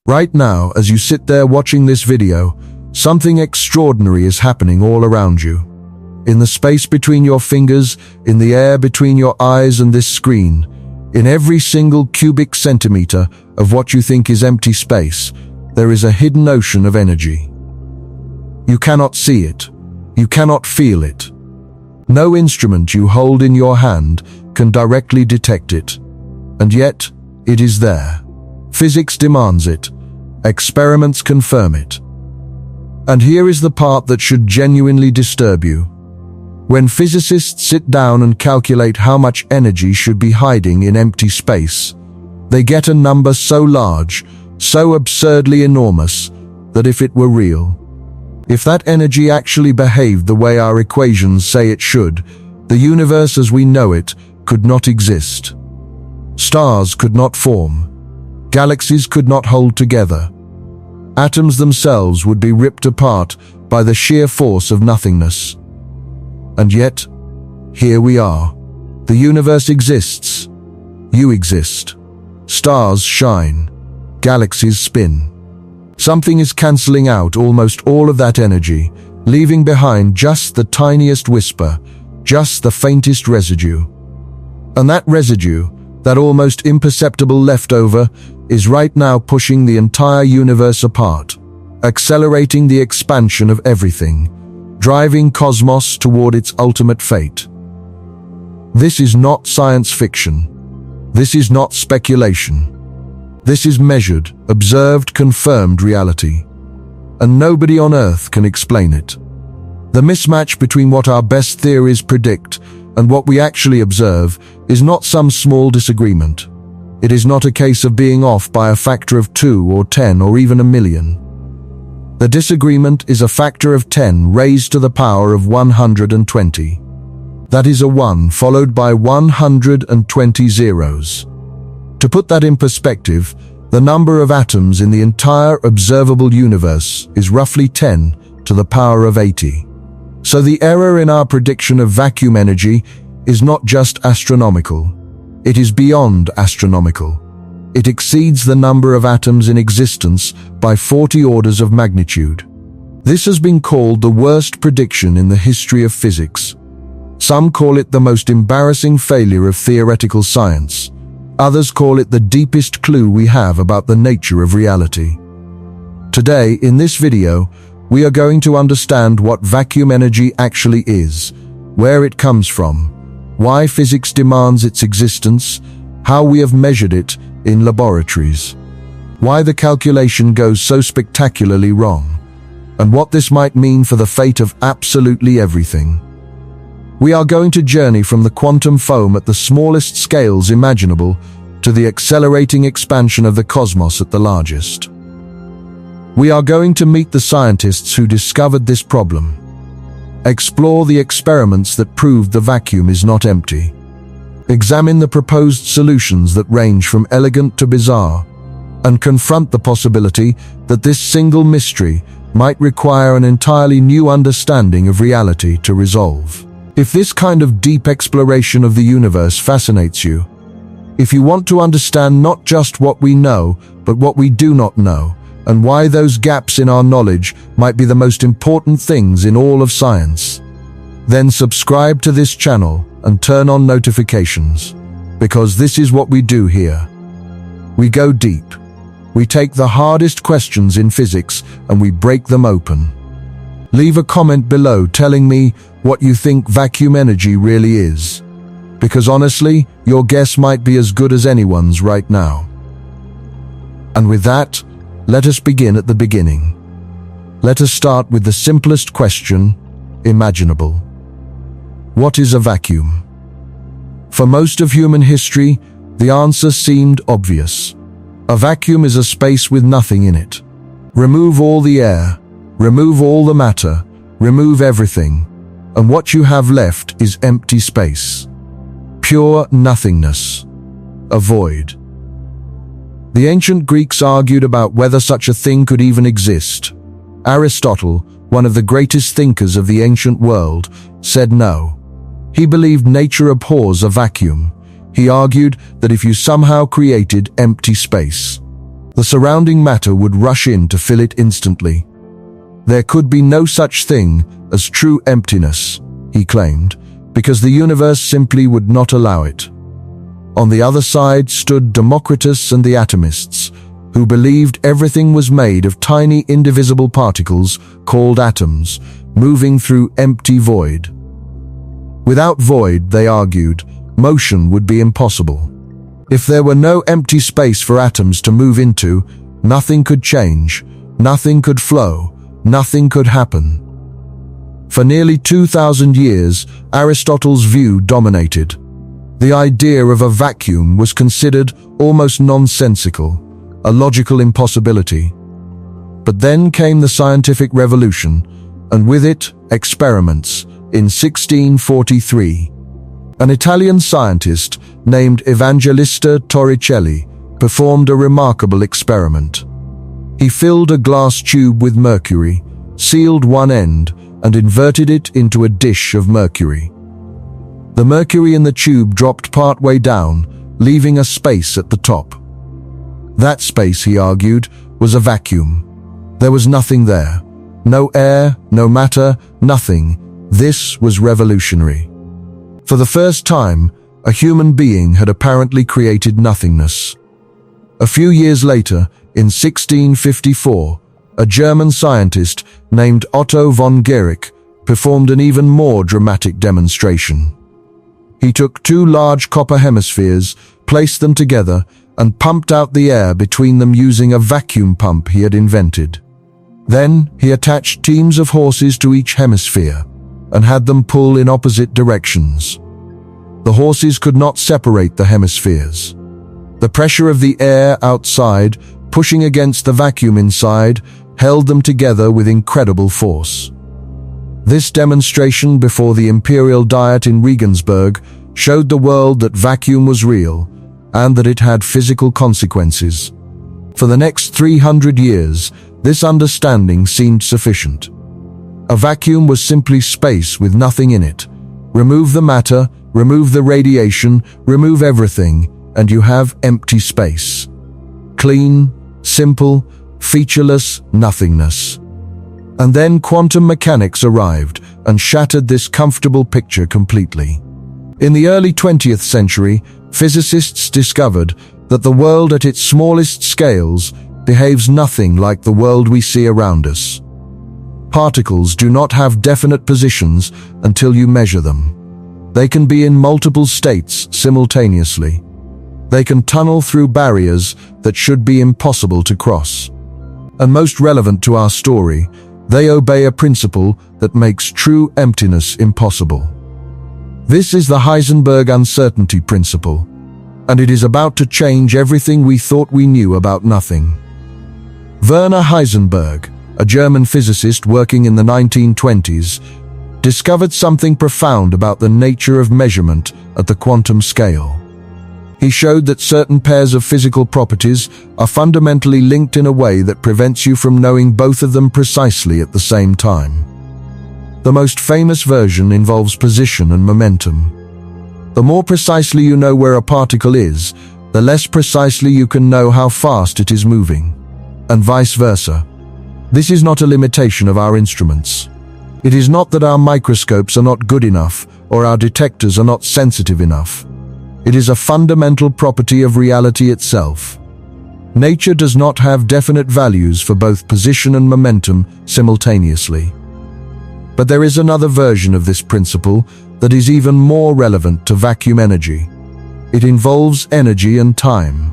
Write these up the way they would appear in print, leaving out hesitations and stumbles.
Right now, as you sit there watching this video, something extraordinary is happening all around you. In the space between your fingers, in the air between your eyes and this screen, in every single cubic centimeter of what you think is empty space, there is a hidden ocean of energy. You cannot see it. You cannot feel it. No instrument you hold in your hand can directly detect it. And yet, it is there. Physics demands it. Experiments confirm it. And here is the part that should genuinely disturb you. When physicists sit down and calculate how much energy should be hiding in empty space, they get a number so large, so absurdly enormous, that if it were real, if that energy actually behaved the way our equations say it should, the universe as we know it could not exist. Stars could not form. Galaxies could not hold together. Atoms themselves would be ripped apart by the sheer force of nothingness. And yet, here we are. The universe exists. You exist. Stars shine. Galaxies spin. Something is cancelling out almost all of that energy, leaving behind just the tiniest whisper, just the faintest residue. And that residue, that almost imperceptible leftover, is right now pushing the entire universe apart, accelerating the expansion of everything, driving cosmos toward its ultimate fate. This is not science fiction. This is not speculation. This is measured, observed, confirmed reality. And nobody on Earth can explain it. The mismatch between what our best theories predict and what we actually observe is not some small disagreement. It is not a case of being off by a factor of 2 or 10 or even a million. The disagreement is a factor of 10 raised to the power of 120. That is a 1 followed by 120 zeros. To put that in perspective, the number of atoms in the entire observable universe is roughly 10 to the power of 80. So the error in our prediction of vacuum energy is not just astronomical. It is beyond astronomical. It exceeds the number of atoms in existence by 40 orders of magnitude. This has been called the worst prediction in the history of physics. Some call it the most embarrassing failure of theoretical science. Others call it the deepest clue we have about the nature of reality. Today, in this video, we are going to understand what vacuum energy actually is, where it comes from, why physics demands its existence, how we have measured it in laboratories, why the calculation goes so spectacularly wrong, and what this might mean for the fate of absolutely everything. We are going to journey from the quantum foam at the smallest scales imaginable to the accelerating expansion of the cosmos at the largest. We are going to meet the scientists who discovered this problem, explore the experiments that proved the vacuum is not empty, examine the proposed solutions that range from elegant to bizarre, and confront the possibility that this single mystery might require an entirely new understanding of reality to resolve. If this kind of deep exploration of the universe fascinates you, if you want to understand not just what we know, but what we do not know, and why those gaps in our knowledge might be the most important things in all of science, then subscribe to this channel and turn on notifications, because this is what we do here. We go deep. We take the hardest questions in physics and we break them open. Leave a comment below telling me what you think vacuum energy really is, because honestly, your guess might be as good as anyone's right now. And with that, let us begin at the beginning. Let us start with the simplest question imaginable. What is a vacuum? For most of human history, the answer seemed obvious. A vacuum is a space with nothing in it. Remove all the air, remove all the matter, remove everything, and what you have left is empty space. Pure nothingness. A void. The ancient Greeks argued about whether such a thing could even exist. Aristotle, one of the greatest thinkers of the ancient world, said no. He believed nature abhors a vacuum. He argued that if you somehow created empty space, The surrounding matter would rush in to fill it instantly. There could be no such thing as true emptiness, he claimed, because the universe simply would not allow it. On the other side stood Democritus and the atomists, who believed everything was made of tiny indivisible particles called atoms, moving through empty void. Without void, they argued, motion would be impossible. If there were no empty space for atoms to move into, nothing could change, nothing could flow, nothing could happen. For nearly 2,000 years, Aristotle's view dominated. The idea of a vacuum was considered almost nonsensical, a logical impossibility. But then came the scientific revolution, and with it, experiments. In 1643, an Italian scientist named Evangelista Torricelli performed a remarkable experiment. He filled a glass tube with mercury, sealed one end, and inverted it into a dish of mercury. The mercury in the tube dropped partway down, leaving a space at the top. That space, he argued, was a vacuum. There was nothing there. No air, no matter, nothing. This was revolutionary. For the first time, a human being had apparently created nothingness. A few years later, in 1654, a German scientist named Otto von Guericke performed an even more dramatic demonstration. He took two large copper hemispheres, placed them together, and pumped out the air between them using a vacuum pump he had invented. Then he attached teams of horses to each hemisphere and had them pull in opposite directions. The horses could not separate the hemispheres. The pressure of the air outside, pushing against the vacuum inside, held them together with incredible force. This demonstration before the Imperial Diet in Regensburg showed the world that vacuum was real and that it had physical consequences. For the next 300 years, this understanding seemed sufficient. A vacuum was simply space with nothing in it. Remove the matter, remove the radiation, remove everything, and you have empty space. Clean, simple, featureless nothingness. And then quantum mechanics arrived and shattered this comfortable picture completely. In the early 20th century, physicists discovered that the world at its smallest scales behaves nothing like the world we see around us. Particles do not have definite positions until you measure them. They can be in multiple states simultaneously. They can tunnel through barriers that should be impossible to cross. And most relevant to our story, they obey a principle that makes true emptiness impossible. This is the Heisenberg uncertainty principle, and it is about to change everything we thought we knew about nothing. Werner Heisenberg, a German physicist working in the 1920s, discovered something profound about the nature of measurement at the quantum scale. He showed that certain pairs of physical properties are fundamentally linked in a way that prevents you from knowing both of them precisely at the same time. The most famous version involves position and momentum. The more precisely you know where a particle is, the less precisely you can know how fast it is moving, and vice versa. This is not a limitation of our instruments. It is not that our microscopes are not good enough or our detectors are not sensitive enough. It is a fundamental property of reality itself. Nature does not have definite values for both position and momentum simultaneously. But there is another version of this principle that is even more relevant to vacuum energy. It involves energy and time.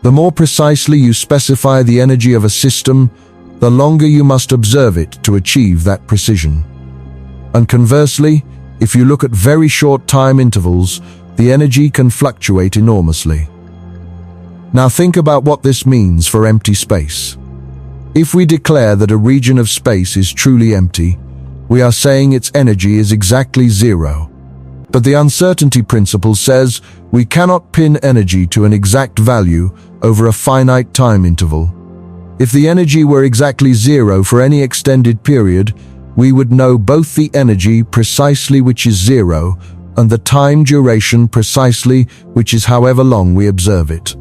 The more precisely you specify the energy of a system, the longer you must observe it to achieve that precision. And conversely, if you look at very short time intervals, the energy can fluctuate enormously. Now think about what this means for empty space. If we declare that a region of space is truly empty, we are saying its energy is exactly zero. But the uncertainty principle says we cannot pin energy to an exact value over a finite time interval. If the energy were exactly zero for any extended period, we would know both the energy precisely, which is zero, and the time duration precisely, which is however long we observe it.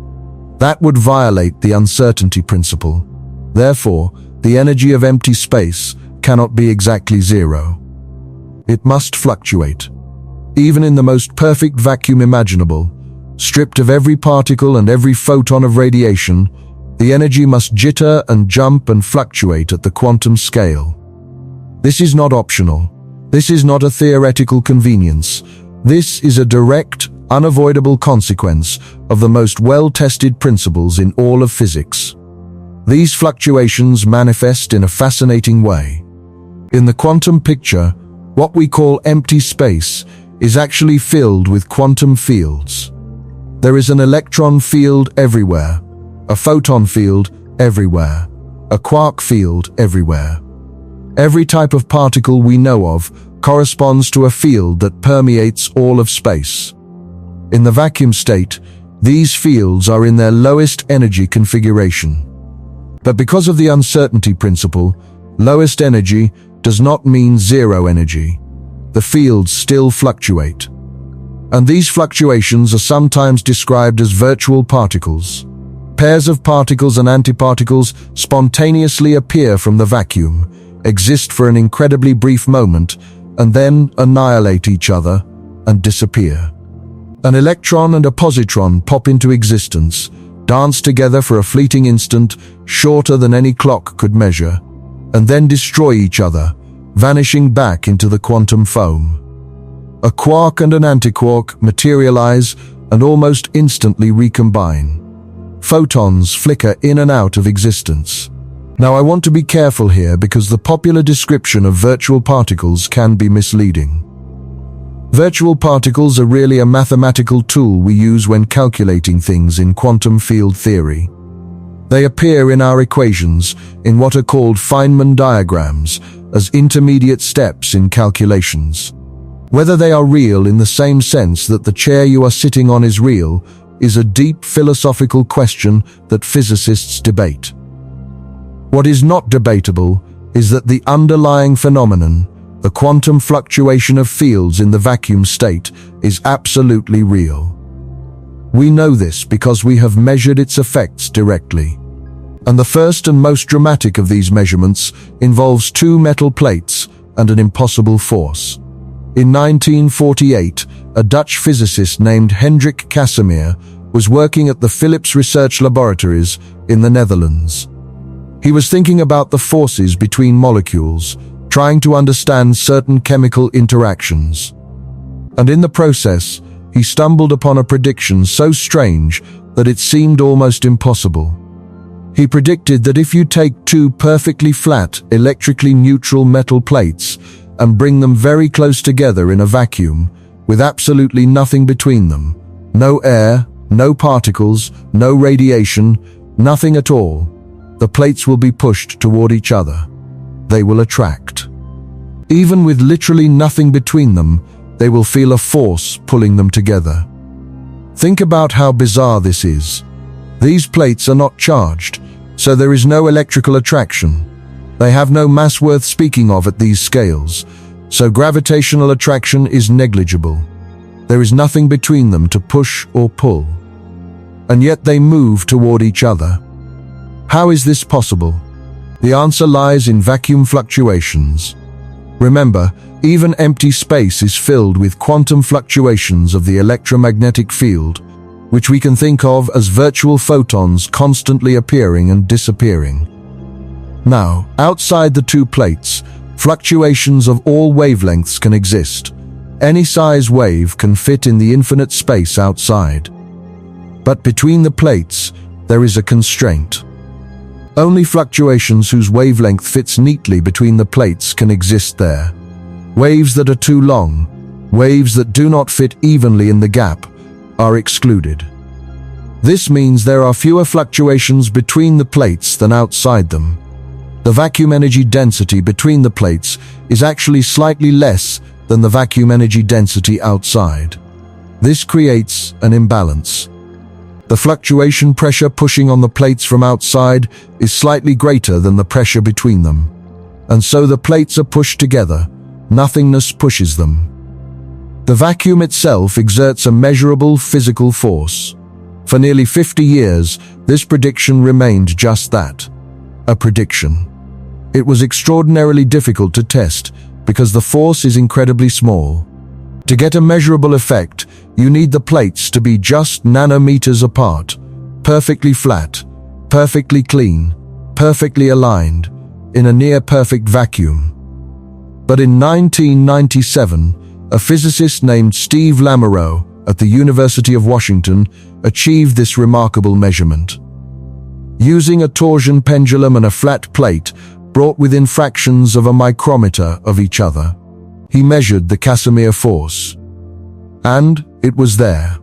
That would violate the uncertainty principle. Therefore, the energy of empty space cannot be exactly zero. It must fluctuate. Even in the most perfect vacuum imaginable, stripped of every particle and every photon of radiation, the energy must jitter and jump and fluctuate at the quantum scale. This is not optional. This is not a theoretical convenience. This is a direct, unavoidable consequence of the most well-tested principles in all of physics. These fluctuations manifest in a fascinating way. In the quantum picture, what we call empty space is actually filled with quantum fields. There is an electron field everywhere, a photon field everywhere, a quark field everywhere. Every type of particle we know of corresponds to a field that permeates all of space. In the vacuum state, these fields are in their lowest energy configuration. But because of the uncertainty principle, lowest energy does not mean zero energy. The fields still fluctuate. And these fluctuations are sometimes described as virtual particles. Pairs of particles and antiparticles spontaneously appear from the vacuum, exist for an incredibly brief moment, and then annihilate each other and disappear. An electron and a positron pop into existence, dance together for a fleeting instant shorter than any clock could measure, and then destroy each other, vanishing back into the quantum foam. A quark and an antiquark materialize and almost instantly recombine. Photons flicker in and out of existence. Now I want to be careful here because the popular description of virtual particles can be misleading. Virtual particles are really a mathematical tool we use when calculating things in quantum field theory. They appear in our equations in what are called Feynman diagrams as intermediate steps in calculations. Whether they are real in the same sense that the chair you are sitting on is real is a deep philosophical question that physicists debate. What is not debatable is that the underlying phenomenon, the quantum fluctuation of fields in the vacuum state, is absolutely real. We know this because we have measured its effects directly. And the first and most dramatic of these measurements involves two metal plates and an impossible force. In 1948, a Dutch physicist named Hendrik Casimir was working at the Philips Research Laboratories in the Netherlands. He was thinking about the forces between molecules, trying to understand certain chemical interactions. And in the process, he stumbled upon a prediction so strange that it seemed almost impossible. He predicted that if you take two perfectly flat, electrically neutral metal plates and bring them very close together in a vacuum, with absolutely nothing between them, no air, no particles, no radiation, nothing at all, the plates will be pushed toward each other. They will attract. Even with literally nothing between them, they will feel a force pulling them together. Think about how bizarre this is. These plates are not charged, so there is no electrical attraction. They have no mass worth speaking of at these scales, so gravitational attraction is negligible. There is nothing between them to push or pull. And yet they move toward each other. How is this possible? The answer lies in vacuum fluctuations. Remember, even empty space is filled with quantum fluctuations of the electromagnetic field, which we can think of as virtual photons constantly appearing and disappearing. Now, outside the two plates, fluctuations of all wavelengths can exist. Any size wave can fit in the infinite space outside. But between the plates, there is a constraint. Only fluctuations whose wavelength fits neatly between the plates can exist there. Waves that are too long, waves that do not fit evenly in the gap, are excluded. This means there are fewer fluctuations between the plates than outside them. The vacuum energy density between the plates is actually slightly less than the vacuum energy density outside. This creates an imbalance. The fluctuation pressure pushing on the plates from outside is slightly greater than the pressure between them. And so the plates are pushed together. Nothingness pushes them. The vacuum itself exerts a measurable physical force. For nearly 50 years, this prediction remained just that, a prediction. It was extraordinarily difficult to test because the force is incredibly small. To get a measurable effect, you need the plates to be just nanometers apart, perfectly flat, perfectly clean, perfectly aligned, in a near-perfect vacuum. But in 1997, a physicist named Steve Lamoureux at the University of Washington achieved this remarkable measurement. Using a torsion pendulum and a flat plate brought within fractions of a micrometer of each other, he measured the Casimir force. And it was there,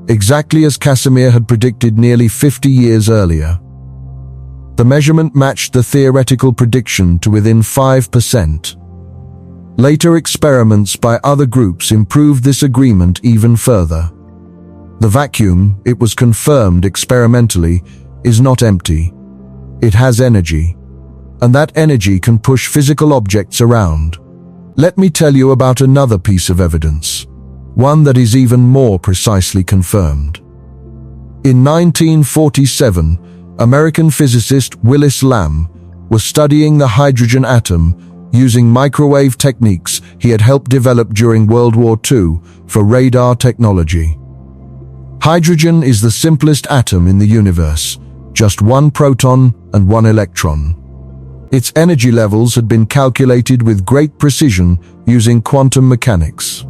exactly as Casimir had predicted nearly 50 years earlier. The measurement matched the theoretical prediction to within 5%. Later experiments by other groups improved this agreement even further. The vacuum, it was confirmed experimentally, is not empty. It has energy, and that energy can push physical objects around. Let me tell you about another piece of evidence, one that is even more precisely confirmed. In 1947, American physicist Willis Lamb was studying the hydrogen atom using microwave techniques he had helped develop during World War II for radar technology. Hydrogen is the simplest atom in the universe, just one proton and one electron. Its energy levels had been calculated with great precision using quantum mechanics.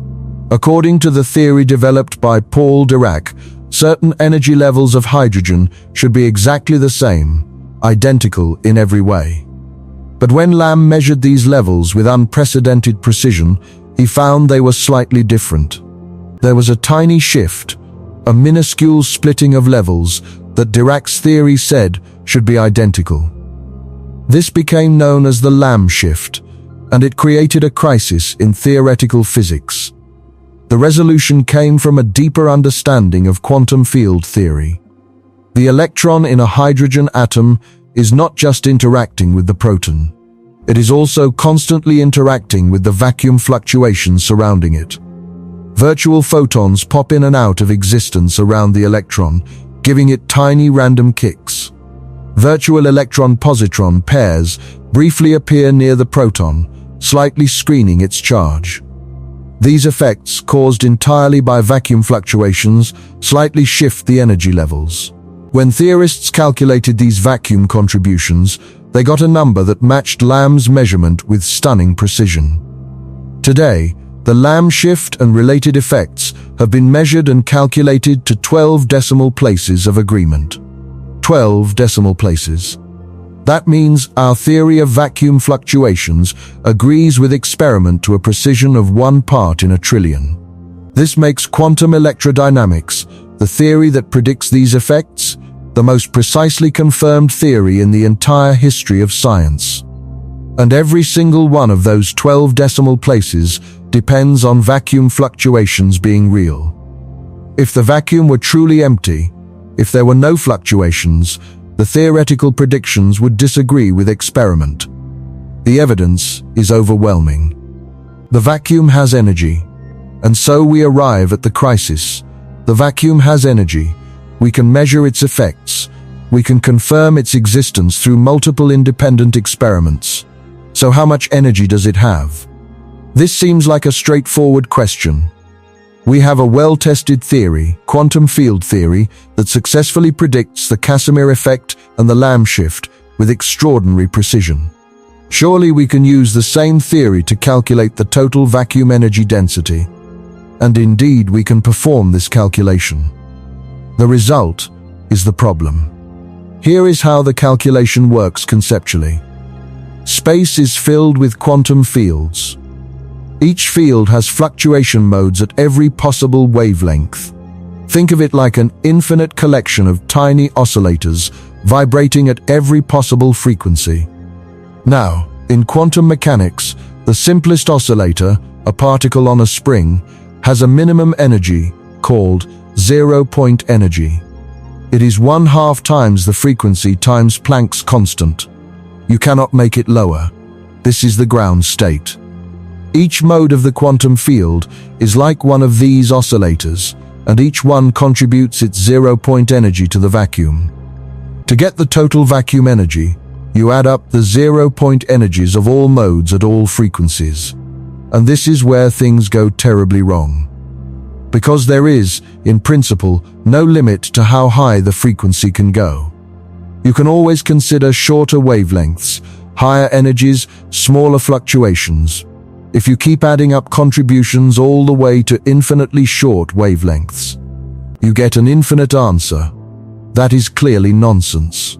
According to the theory developed by Paul Dirac, certain energy levels of hydrogen should be exactly the same, identical in every way. But when Lamb measured these levels with unprecedented precision, he found they were slightly different. There was a tiny shift, a minuscule splitting of levels that Dirac's theory said should be identical. This became known as the Lamb shift, and it created a crisis in theoretical physics. The resolution came from a deeper understanding of quantum field theory. The electron in a hydrogen atom is not just interacting with the proton. It is also constantly interacting with the vacuum fluctuations surrounding it. Virtual photons pop in and out of existence around the electron, giving it tiny random kicks. Virtual electron-positron pairs briefly appear near the proton, slightly screening its charge. These effects, caused entirely by vacuum fluctuations, slightly shift the energy levels. When theorists calculated these vacuum contributions, they got a number that matched Lamb's measurement with stunning precision. Today, the Lamb shift and related effects have been measured and calculated to 12 decimal places of agreement. 12 decimal places. That means our theory of vacuum fluctuations agrees with experiment to a precision of 1 part in a trillion. This makes quantum electrodynamics, the theory that predicts these effects, the most precisely confirmed theory in the entire history of science. And every single one of those 12 decimal places depends on vacuum fluctuations being real. If the vacuum were truly empty, if there were no fluctuations, the theoretical predictions would disagree with experiment. The evidence is overwhelming. The vacuum has energy, and so we arrive at the crisis. The vacuum has energy. We can measure its effects. We can confirm its existence through multiple independent experiments. So how much energy does it have? This seems like a straightforward question. We have a well-tested theory, quantum field theory, that successfully predicts the Casimir effect and the Lamb shift with extraordinary precision. Surely we can use the same theory to calculate the total vacuum energy density. And indeed, we can perform this calculation. The result is the problem. Here is how the calculation works conceptually. Space is filled with quantum fields. Each field has fluctuation modes at every possible wavelength. Think of it like an infinite collection of tiny oscillators vibrating at every possible frequency. Now, in quantum mechanics, the simplest oscillator, a particle on a spring, has a minimum energy called zero-point energy. It is 1/2 times the frequency times Planck's constant. You cannot make it lower. This is the ground state. Each mode of the quantum field is like one of these oscillators, and each one contributes its zero-point energy to the vacuum. To get the total vacuum energy, you add up the zero-point energies of all modes at all frequencies. And this is where things go terribly wrong. Because there is, in principle, no limit to how high the frequency can go. You can always consider shorter wavelengths, higher energies, smaller fluctuations. If you keep adding up contributions all the way to infinitely short wavelengths, you get an infinite answer. That is clearly nonsense.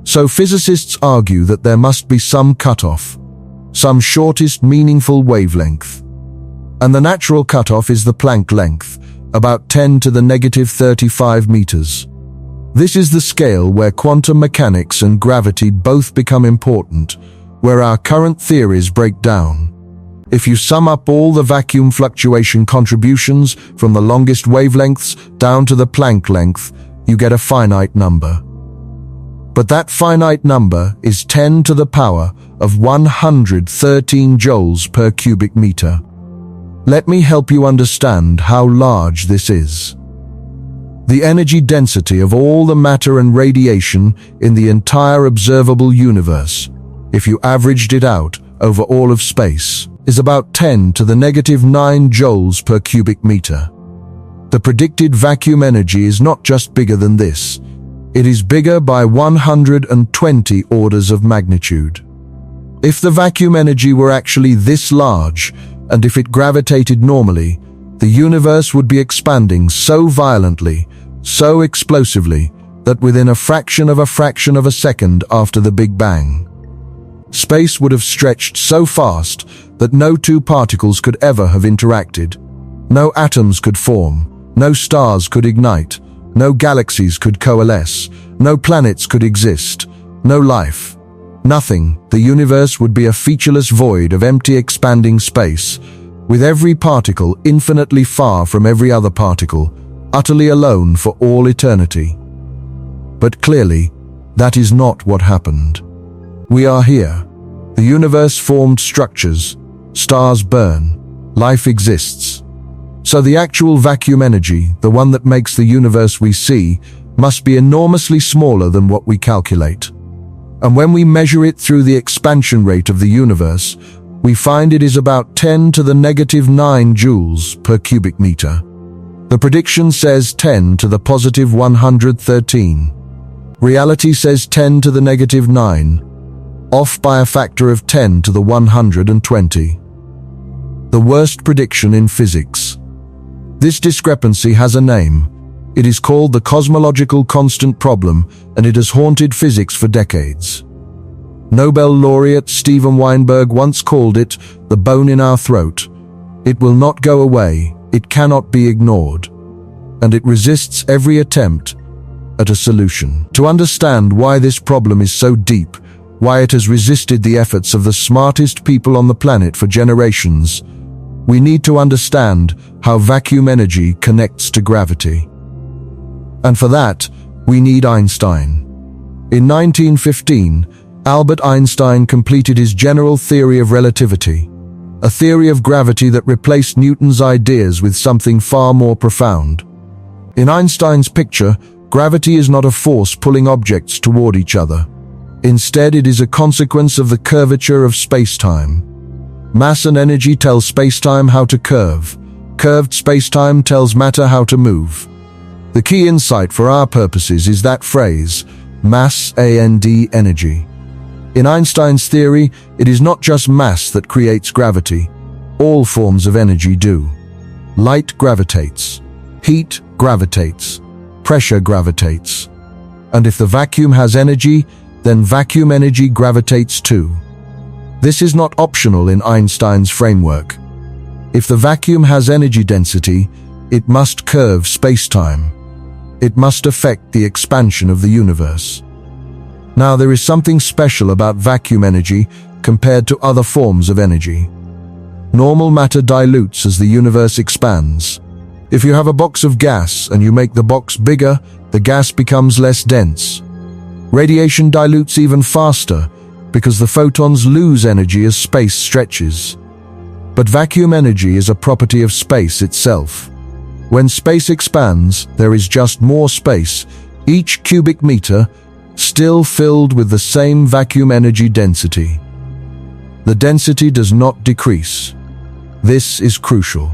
So physicists argue that there must be some cutoff, some shortest meaningful wavelength. And the natural cutoff is the Planck length, about 10 to the negative 35 meters. This is the scale where quantum mechanics and gravity both become important, where our current theories break down. If you sum up all the vacuum fluctuation contributions from the longest wavelengths down to the Planck length, you get a finite number. But that finite number is 10 to the power of 113 joules per cubic meter. Let me help you understand how large this is. The energy density of all the matter and radiation in the entire observable universe, if you averaged it out over all of space, is about 10 to the negative 9 joules per cubic meter. The predicted vacuum energy is not just bigger than this, it is bigger by 120 orders of magnitude. If the vacuum energy were actually this large, and if it gravitated normally, the universe would be expanding so violently, so explosively, that within a fraction of a second after the Big Bang, space would have stretched so fast that no two particles could ever have interacted. No atoms could form, no stars could ignite, no galaxies could coalesce, no planets could exist, no life. Nothing. The universe would be a featureless void of empty expanding space, with every particle infinitely far from every other particle, utterly alone for all eternity. But clearly, that is not what happened. We are here. The universe formed structures, stars burn, life exists. So the actual vacuum energy, the one that makes the universe we see, must be enormously smaller than what we calculate. And when we measure it through the expansion rate of the universe, we find it is about 10 to the negative 9 joules per cubic meter. The prediction says 10 to the positive 113. Reality says 10 to the negative 9, off by a factor of 10 to the 120. The worst prediction in physics. This discrepancy has a name. It is called the cosmological constant problem, and it has haunted physics for decades. Nobel laureate Steven Weinberg once called it the bone in our throat. It will not go away, it cannot be ignored, and it resists every attempt at a solution. To understand why this problem is so deep, why it has resisted the efforts of the smartest people on the planet for generations, we need to understand how vacuum energy connects to gravity. And for that, we need Einstein. In 1915, Albert Einstein completed his general theory of relativity, a theory of gravity that replaced Newton's ideas with something far more profound. In Einstein's picture, gravity is not a force pulling objects toward each other. Instead, it is a consequence of the curvature of space-time. Mass and energy tell space-time how to curve. Curved space-time tells matter how to move. The key insight for our purposes is that phrase, mass and energy. In Einstein's theory, it is not just mass that creates gravity. All forms of energy do. Light gravitates. Heat gravitates. Pressure gravitates. And if the vacuum has energy, then vacuum energy gravitates too. This is not optional in Einstein's framework. If the vacuum has energy density, it must curve space-time. It must affect the expansion of the universe. Now, there is something special about vacuum energy compared to other forms of energy. Normal matter dilutes as the universe expands. If you have a box of gas and you make the box bigger, the gas becomes less dense. Radiation dilutes even faster because the photons lose energy as space stretches. But vacuum energy is a property of space itself. When space expands, there is just more space, each cubic meter still filled with the same vacuum energy density. The density does not decrease. This is crucial.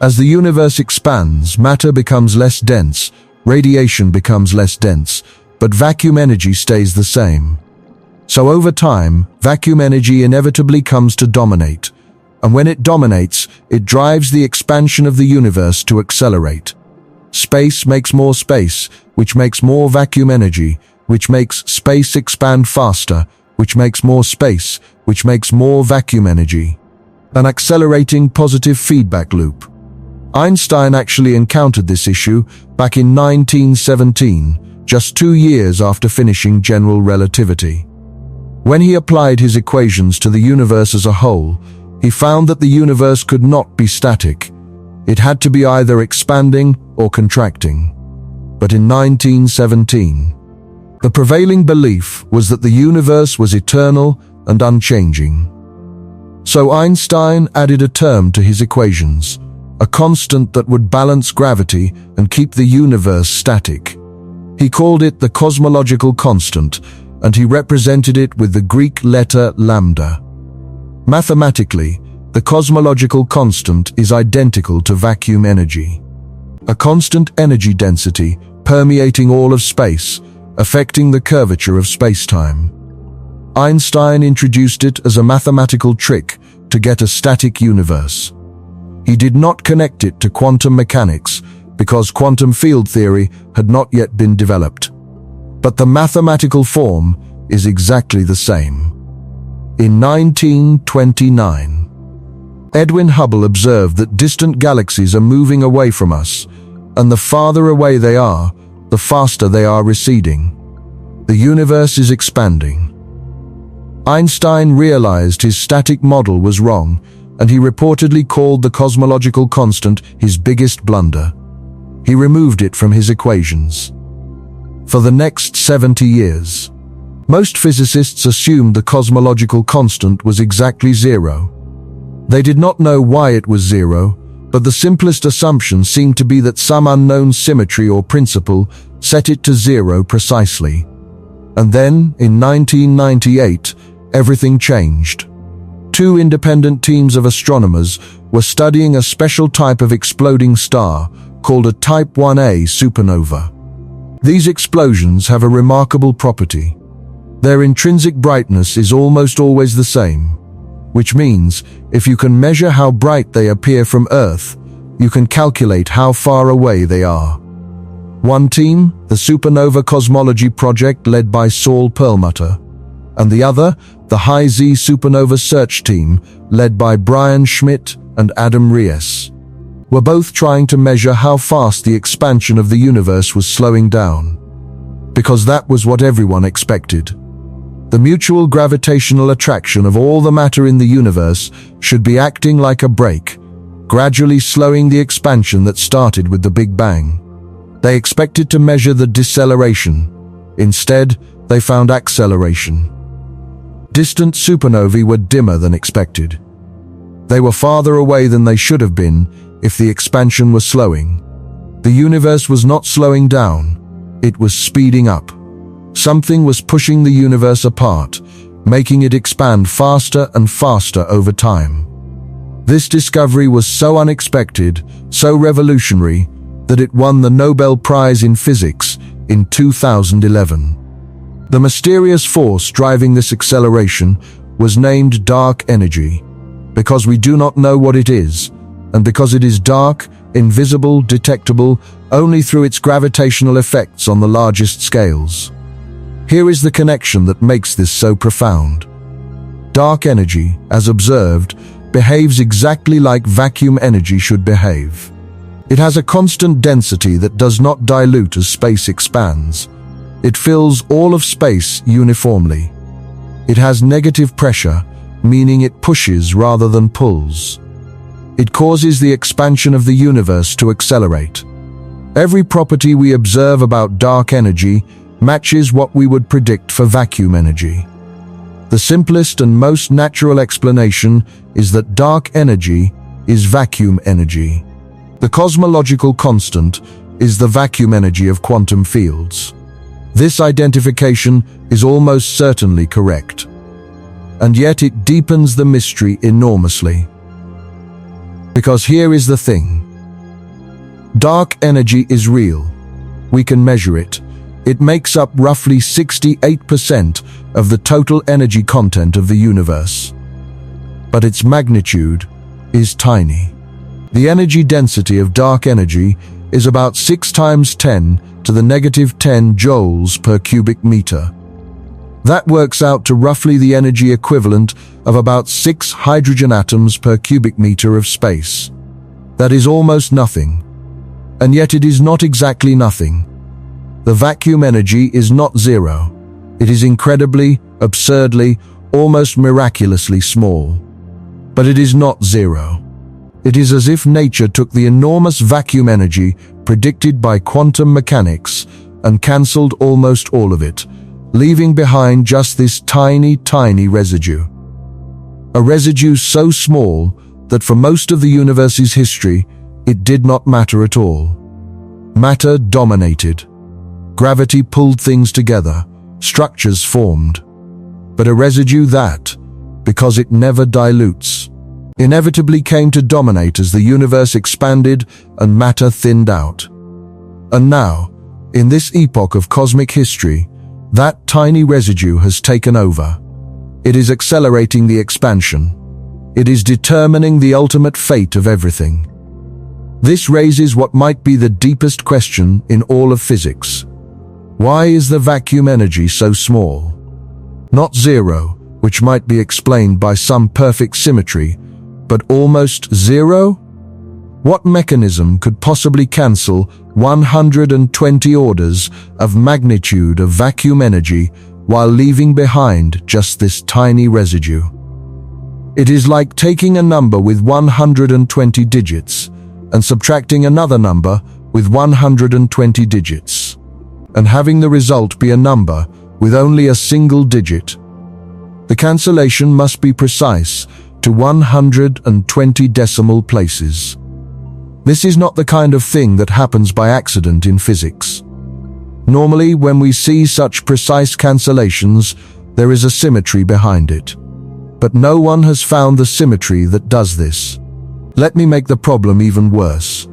As the universe expands, matter becomes less dense, radiation becomes less dense, but vacuum energy stays the same. So over time, vacuum energy inevitably comes to dominate, and when it dominates, it drives the expansion of the universe to accelerate. Space makes more space, which makes more vacuum energy, which makes space expand faster, which makes more space, which makes more vacuum energy. An accelerating positive feedback loop. Einstein actually encountered this issue back in 1917, just 2 years after finishing general relativity. When he applied his equations to the universe as a whole, he found that the universe could not be static. It had to be either expanding or contracting. But in 1917, the prevailing belief was that the universe was eternal and unchanging. So Einstein added a term to his equations, a constant that would balance gravity and keep the universe static. He called it the cosmological constant, and he represented it with the Greek letter lambda. Mathematically, the cosmological constant is identical to vacuum energy, a constant energy density permeating all of space, affecting the curvature of space-time. Einstein introduced it as a mathematical trick to get a static universe. He did not connect it to quantum mechanics because quantum field theory had not yet been developed. But the mathematical form is exactly the same. In 1929, Edwin Hubble observed that distant galaxies are moving away from us, and the farther away they are, the faster they are receding. The universe is expanding. Einstein realized his static model was wrong, and he reportedly called the cosmological constant his biggest blunder. He removed it from his equations. For the next 70 years, most physicists assumed the cosmological constant was exactly zero. They did not know why it was zero, but the simplest assumption seemed to be that some unknown symmetry or principle set it to zero precisely. And then, in 1998, everything changed. 2 independent teams of astronomers were studying a special type of exploding star called a Type 1a supernova. These explosions have a remarkable property. Their intrinsic brightness is almost always the same, which means if you can measure how bright they appear from Earth, you can calculate how far away they are. One team, the Supernova Cosmology project led by Saul Perlmutter, and the other, the High Z Supernova Search team led by Brian Schmidt and Adam Ries, were both trying to measure how fast the expansion of the universe was slowing down, because that was what everyone expected. The mutual gravitational attraction of all the matter in the universe should be acting like a brake, gradually slowing the expansion that started with the Big Bang. They expected to measure the deceleration. Instead, they found acceleration. Distant supernovae were dimmer than expected. They were farther away than they should have been if the expansion was slowing. The universe was not slowing down, it was speeding up. Something was pushing the universe apart, making it expand faster and faster over time. This discovery was so unexpected, so revolutionary, that it won the Nobel Prize in Physics in 2011. The mysterious force driving this acceleration was named dark energy, because we do not know what it is, and because it is dark, invisible, detectable only through its gravitational effects on the largest scales. Here is the connection that makes this so profound. Dark energy, as observed, behaves exactly like vacuum energy should behave. It has a constant density that does not dilute as space expands. It fills all of space uniformly. It has negative pressure, meaning it pushes rather than pulls. It causes the expansion of the universe to accelerate. Every property we observe about dark energy matches what we would predict for vacuum energy. The simplest and most natural explanation is that dark energy is vacuum energy. The cosmological constant is the vacuum energy of quantum fields. This identification is almost certainly correct. And yet it deepens the mystery enormously. Because here is the thing. Dark energy is real. We can measure it. It makes up roughly 68% of the total energy content of the universe. But its magnitude is tiny. The energy density of dark energy is about 6 times 10 to the negative 10 joules per cubic meter. That works out to roughly the energy equivalent of about 6 hydrogen atoms per cubic meter of space. That is almost nothing. And yet it is not exactly nothing. The vacuum energy is not zero. It is incredibly, absurdly, almost miraculously small. But it is not zero. It is as if nature took the enormous vacuum energy predicted by quantum mechanics and cancelled almost all of it, leaving behind just this tiny, tiny residue. A residue so small that for most of the universe's history, it did not matter at all. Matter dominated. Gravity pulled things together, structures formed. But a residue that, because it never dilutes, inevitably came to dominate as the universe expanded and matter thinned out. And now, in this epoch of cosmic history, that tiny residue has taken over. It is accelerating the expansion. It is determining the ultimate fate of everything. This raises what might be the deepest question in all of physics. Why is the vacuum energy so small? Not zero, which might be explained by some perfect symmetry, but almost zero? What mechanism could possibly cancel 120 orders of magnitude of vacuum energy while leaving behind just this tiny residue? It is like taking a number with 120 digits and subtracting another number with 120 digits, and having the result be a number with only a single digit. The cancellation must be precise to 120 decimal places. This is not the kind of thing that happens by accident in physics. Normally, when we see such precise cancellations, there is a symmetry behind it. But no one has found the symmetry that does this. Let me make the problem even worse.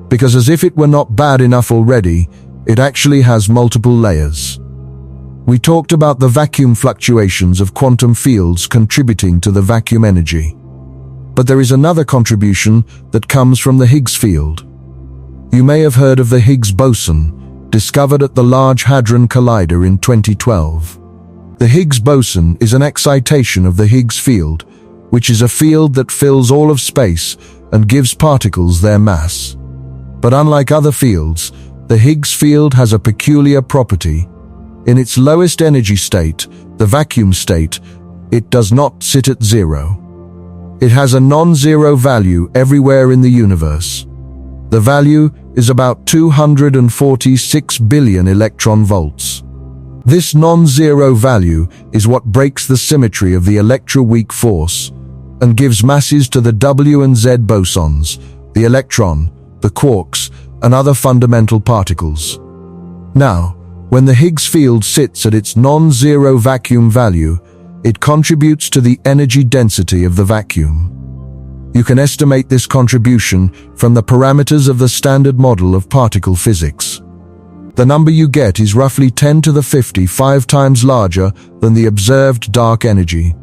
Because as if it were not bad enough already, it actually has multiple layers. We talked about the vacuum fluctuations of quantum fields contributing to the vacuum energy. But there is another contribution that comes from the Higgs field. You may have heard of the Higgs boson, discovered at the Large Hadron Collider in 2012. The Higgs boson is an excitation of the Higgs field, which is a field that fills all of space and gives particles their mass. But unlike other fields, the Higgs field has a peculiar property. In its lowest energy state, the vacuum state, it does not sit at zero. It has a non-zero value everywhere in the universe. The value is about 246 billion electron volts. This non-zero value is what breaks the symmetry of the electroweak force and gives masses to the W and Z bosons, the electron, the quarks, and other fundamental particles. Now, when the Higgs field sits at its non-zero vacuum value, it contributes to the energy density of the vacuum. You can estimate this contribution from the parameters of the standard model of particle physics. The number you get is roughly 10 to the 55 times larger than the observed dark energy.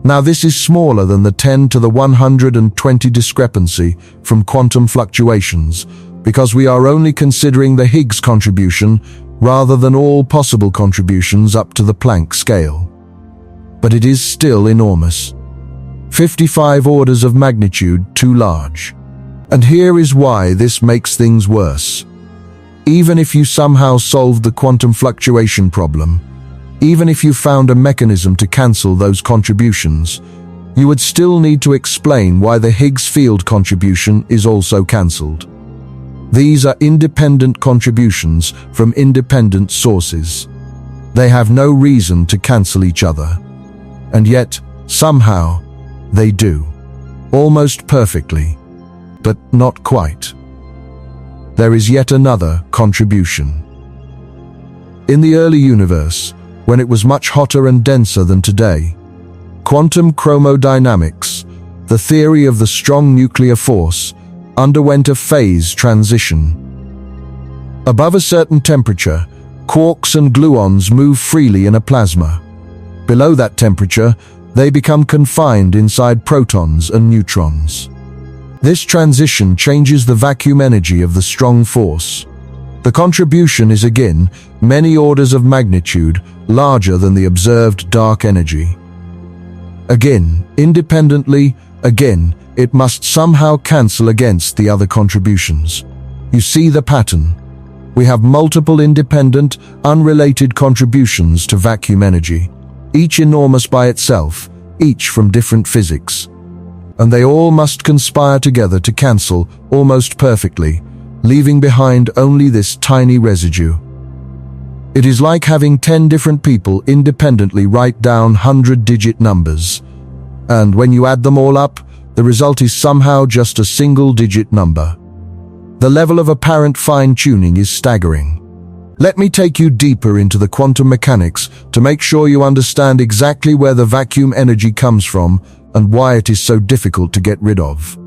Now this is smaller than the 10 to the 120 discrepancy from quantum fluctuations, because we are only considering the Higgs contribution rather than all possible contributions up to the Planck scale. But it is still enormous. 55 orders of magnitude too large. And here is why this makes things worse. Even if you somehow solved the quantum fluctuation problem, even if you found a mechanism to cancel those contributions, you would still need to explain why the Higgs field contribution is also cancelled. These are independent contributions from independent sources. They have no reason to cancel each other. And yet, somehow, they do. Almost perfectly. but not quite. There is yet another contribution. In the early universe, when it was much hotter and denser than today, quantum chromodynamics, the theory of the strong nuclear force, underwent a phase transition. Above a certain temperature, quarks and gluons move freely in a plasma. Below that temperature, they become confined inside protons and neutrons. This transition changes the vacuum energy of the strong force. The contribution is again many orders of magnitude larger than the observed dark energy. Again, independently, it must somehow cancel against the other contributions. You see the pattern. We have multiple independent, unrelated contributions to vacuum energy, each enormous by itself, each from different physics. And they all must conspire together to cancel almost perfectly, leaving behind only this tiny residue. It is like having 10 different people independently write down 100-digit numbers. And when you add them all up, the result is somehow just a single-digit number. The level of apparent fine-tuning is staggering. Let me take you deeper into the quantum mechanics to make sure you understand exactly where the vacuum energy comes from and why it is so difficult to get rid of.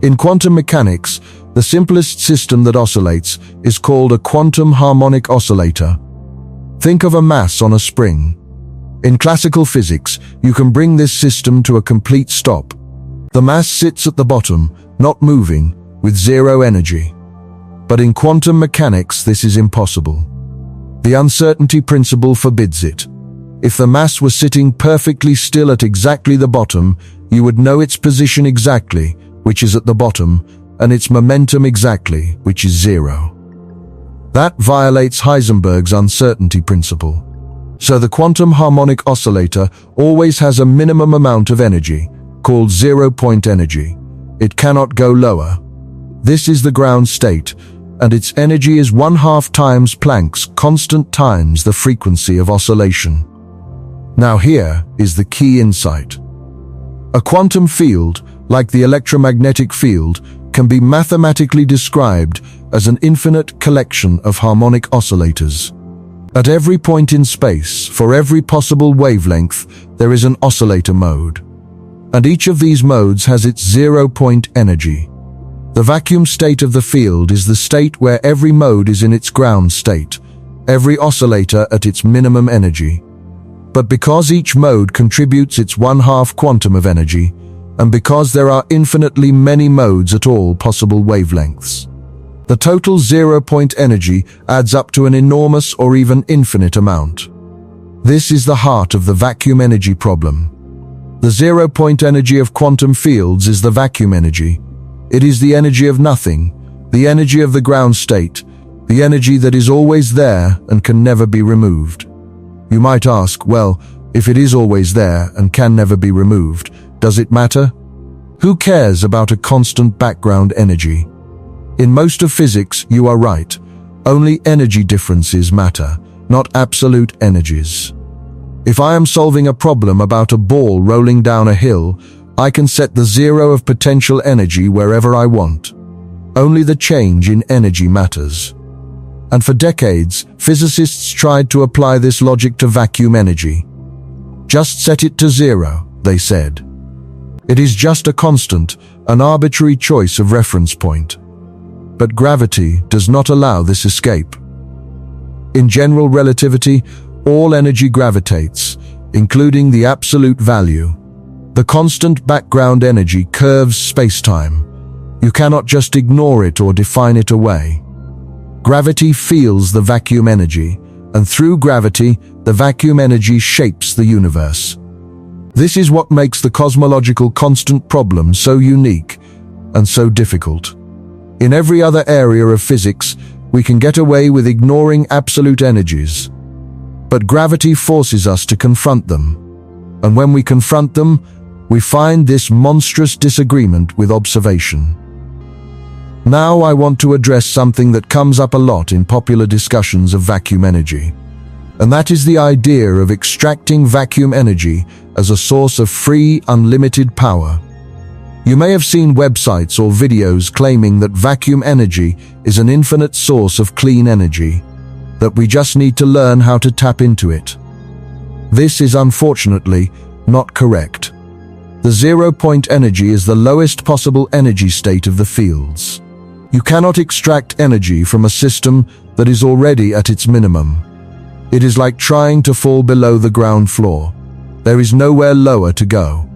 In quantum mechanics, the simplest system that oscillates is called a quantum harmonic oscillator. Think of a mass on a spring. In classical physics, you can bring this system to a complete stop. The mass sits at the bottom, not moving, with zero energy. But in quantum mechanics, this is impossible. The uncertainty principle forbids it. If the mass was sitting perfectly still at exactly the bottom, you would know its position exactly, which is at the bottom, and its momentum exactly, which is zero. That violates Heisenberg's uncertainty principle. So the quantum harmonic oscillator always has a minimum amount of energy, called zero-point energy. It cannot go lower. This is the ground state, and its energy is 1/2 times Planck's constant times the frequency of oscillation. Now here is the key insight. A quantum field, like the electromagnetic field, can be mathematically described as an infinite collection of harmonic oscillators. At every point in space, for every possible wavelength, there is an oscillator mode. And each of these modes has its zero-point energy. The vacuum state of the field is the state where every mode is in its ground state, every oscillator at its minimum energy. But because each mode contributes its 1/2 quantum of energy, and because there are infinitely many modes at all possible wavelengths, the total zero-point energy adds up to an enormous or even infinite amount. This is the heart of the vacuum energy problem. The zero-point energy of quantum fields is the vacuum energy. It is the energy of nothing, the energy of the ground state, the energy that is always there and can never be removed. You might ask, well, if it is always there and can never be removed, does it matter? Who cares about a constant background energy? In most of physics, you are right. Only energy differences matter, not absolute energies. If I am solving a problem about a ball rolling down a hill, I can set the zero of potential energy wherever I want. Only the change in energy matters. And for decades, physicists tried to apply this logic to vacuum energy. Just set it to zero, they said. It is just a constant, an arbitrary choice of reference point. But gravity does not allow this escape. In general relativity, all energy gravitates, including the absolute value. The constant background energy curves space-time. You cannot just ignore it or define it away. Gravity feels the vacuum energy, and through gravity, the vacuum energy shapes the universe. This is what makes the cosmological constant problem so unique and so difficult. In every other area of physics, we can get away with ignoring absolute energies. But gravity forces us to confront them. And when we confront them, we find this monstrous disagreement with observation. Now I want to address something that comes up a lot in popular discussions of vacuum energy. And that is the idea of extracting vacuum energy as a source of free, unlimited power. You may have seen websites or videos claiming that vacuum energy is an infinite source of clean energy, that we just need to learn how to tap into it. This is unfortunately not correct. The zero-point energy is the lowest possible energy state of the fields. You cannot extract energy from a system that is already at its minimum. It is like trying to fall below the ground floor. There is nowhere lower to go.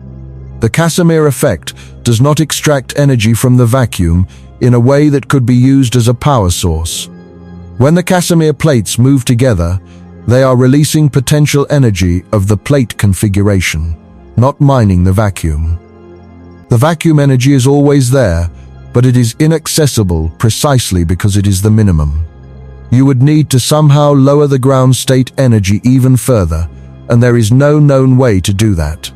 The Casimir effect does not extract energy from the vacuum in a way that could be used as a power source. When the Casimir plates move together, they are releasing potential energy of the plate configuration, not mining the vacuum. The vacuum energy is always there, but it is inaccessible precisely because it is the minimum. You would need to somehow lower the ground state energy even further, and there is no known way to do that.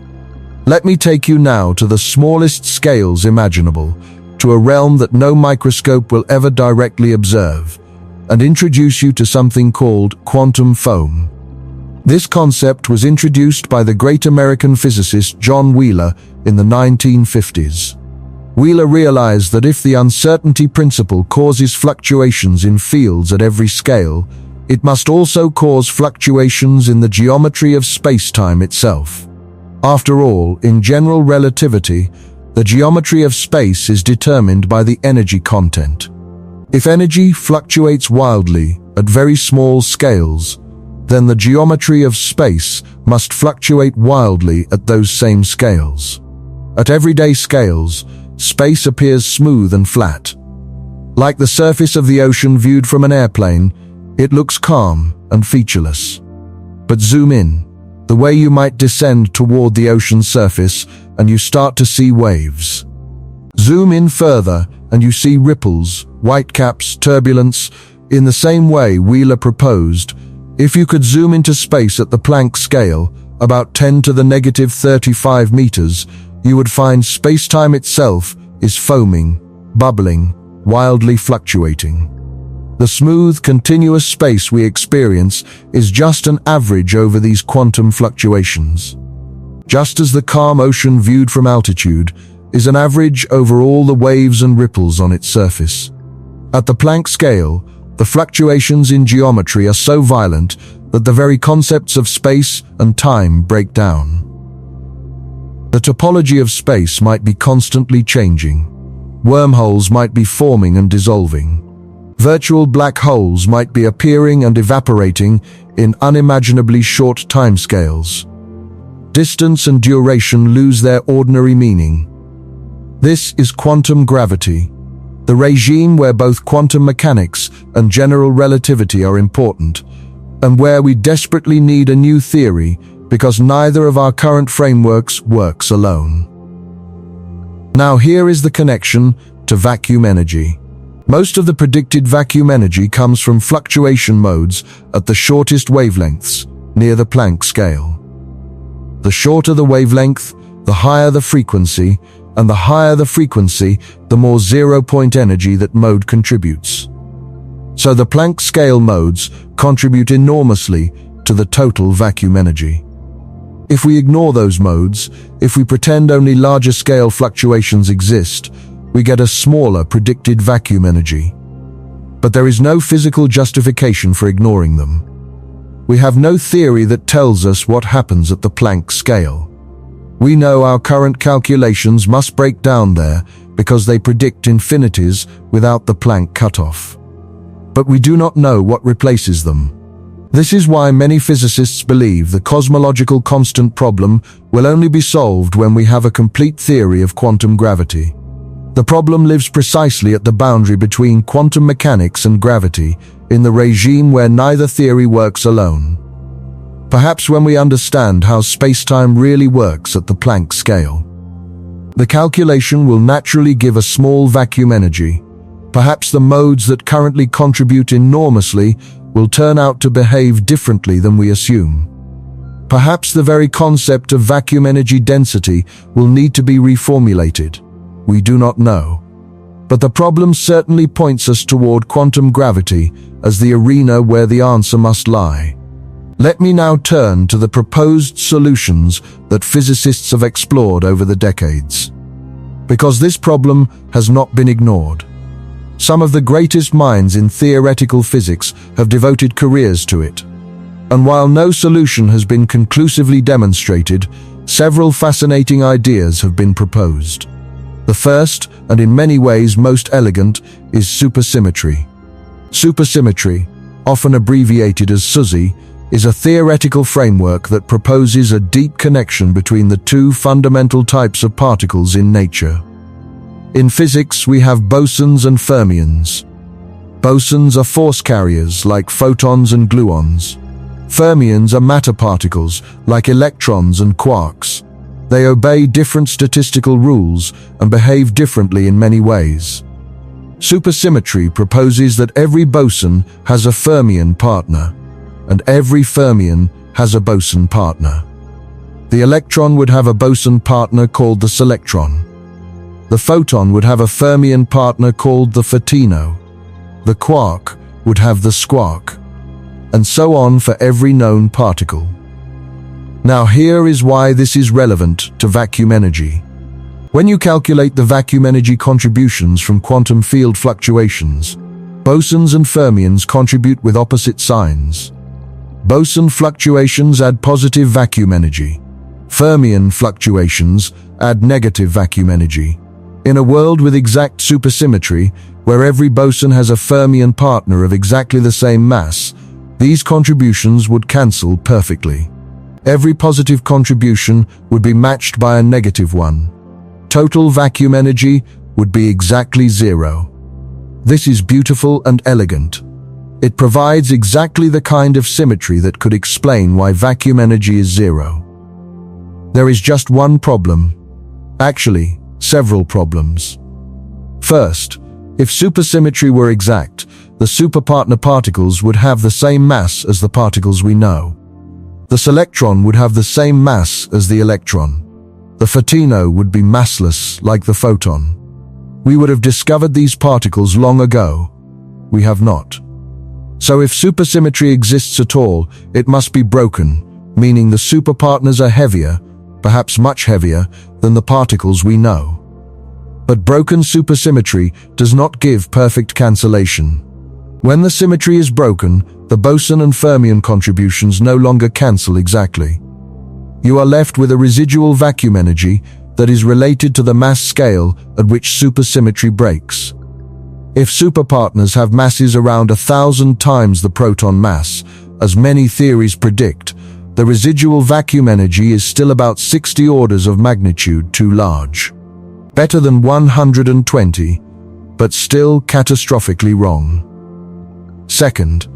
Let me take you now to the smallest scales imaginable, to a realm that no microscope will ever directly observe, and introduce you to something called quantum foam. This concept was introduced by the great American physicist John Wheeler in the 1950s. Wheeler realized that if the uncertainty principle causes fluctuations in fields at every scale, it must also cause fluctuations in the geometry of space-time itself. After all, in general relativity, the geometry of space is determined by the energy content. If energy fluctuates wildly at very small scales, then the geometry of space must fluctuate wildly at those same scales. At everyday scales, space appears smooth and flat. Like the surface of the ocean viewed from an airplane, it looks calm and featureless. But zoom in, the way you might descend toward the ocean surface and you start to see waves. Zoom in further and you see ripples, whitecaps, turbulence. In the same way Wheeler proposed, if you could zoom into space at the Planck scale, about 10 to the negative 35 meters, you would find space-time itself is foaming, bubbling, wildly fluctuating. The smooth, continuous space we experience is just an average over these quantum fluctuations. Just as the calm ocean viewed from altitude is an average over all the waves and ripples on its surface. At the Planck scale, the fluctuations in geometry are so violent that the very concepts of space and time break down. The topology of space might be constantly changing. Wormholes might be forming and dissolving. Virtual black holes might be appearing and evaporating in unimaginably short timescales. Distance and duration lose their ordinary meaning. This is quantum gravity, the regime where both quantum mechanics and general relativity are important, and where we desperately need a new theory because neither of our current frameworks works alone. Now here is the connection to vacuum energy. Most of the predicted vacuum energy comes from fluctuation modes at the shortest wavelengths, near the Planck scale. The shorter the wavelength, the higher the frequency, and the higher the frequency, the more zero-point energy that mode contributes. So the Planck scale modes contribute enormously to the total vacuum energy. If we ignore those modes, if we pretend only larger scale fluctuations exist, we get a smaller predicted vacuum energy. But there is no physical justification for ignoring them. We have no theory that tells us what happens at the Planck scale. We know our current calculations must break down there because they predict infinities without the Planck cutoff. But we do not know what replaces them. This is why many physicists believe the cosmological constant problem will only be solved when we have a complete theory of quantum gravity. The problem lives precisely at the boundary between quantum mechanics and gravity, in the regime where neither theory works alone. Perhaps when we understand how space-time really works at the Planck scale, the calculation will naturally give a small vacuum energy. Perhaps the modes that currently contribute enormously will turn out to behave differently than we assume. Perhaps the very concept of vacuum energy density will need to be reformulated. We do not know. But the problem certainly points us toward quantum gravity as the arena where the answer must lie. Let me now turn to the proposed solutions that physicists have explored over the decades. because this problem has not been ignored. Some of the greatest minds in theoretical physics have devoted careers to it. And while no solution has been conclusively demonstrated, several fascinating ideas have been proposed. The first, and in many ways most elegant, is supersymmetry. Supersymmetry, often abbreviated as SUSY, is a theoretical framework that proposes a deep connection between the two fundamental types of particles in nature. In physics, we have bosons and fermions. Bosons are force carriers like photons and gluons. Fermions are matter particles like electrons and quarks. They obey different statistical rules and behave differently in many ways. Supersymmetry proposes that every boson has a fermion partner, and every fermion has a boson partner. The electron would have a boson partner called the selectron. The photon would have a fermion partner called the photino. The quark would have the squark, and so on for every known particle. Now here is why this is relevant to vacuum energy. When you calculate the vacuum energy contributions from quantum field fluctuations, bosons and fermions contribute with opposite signs. Boson fluctuations add positive vacuum energy. Fermion fluctuations add negative vacuum energy. In a world with exact supersymmetry, where every boson has a fermion partner of exactly the same mass, these contributions would cancel perfectly. Every positive contribution would be matched by a negative one. Total vacuum energy would be exactly zero. This is beautiful and elegant. It provides exactly the kind of symmetry that could explain why vacuum energy is zero. There is just one problem. Actually, several problems. First, if supersymmetry were exact, the superpartner particles would have the same mass as the particles we know. The selectron would have the same mass as the electron. The photino would be massless like the photon. We would have discovered these particles long ago. We have not. So if supersymmetry exists at all, it must be broken, meaning the superpartners are heavier, perhaps much heavier, than the particles we know. But broken supersymmetry does not give perfect cancellation. When the symmetry is broken, the boson and fermion contributions no longer cancel exactly. You are left with a residual vacuum energy that is related to the mass scale at which supersymmetry breaks. If superpartners have masses around 1,000 times the proton mass, as many theories predict, the residual vacuum energy is still about 60 orders of magnitude too large. Better than 120, but still catastrophically wrong. Second,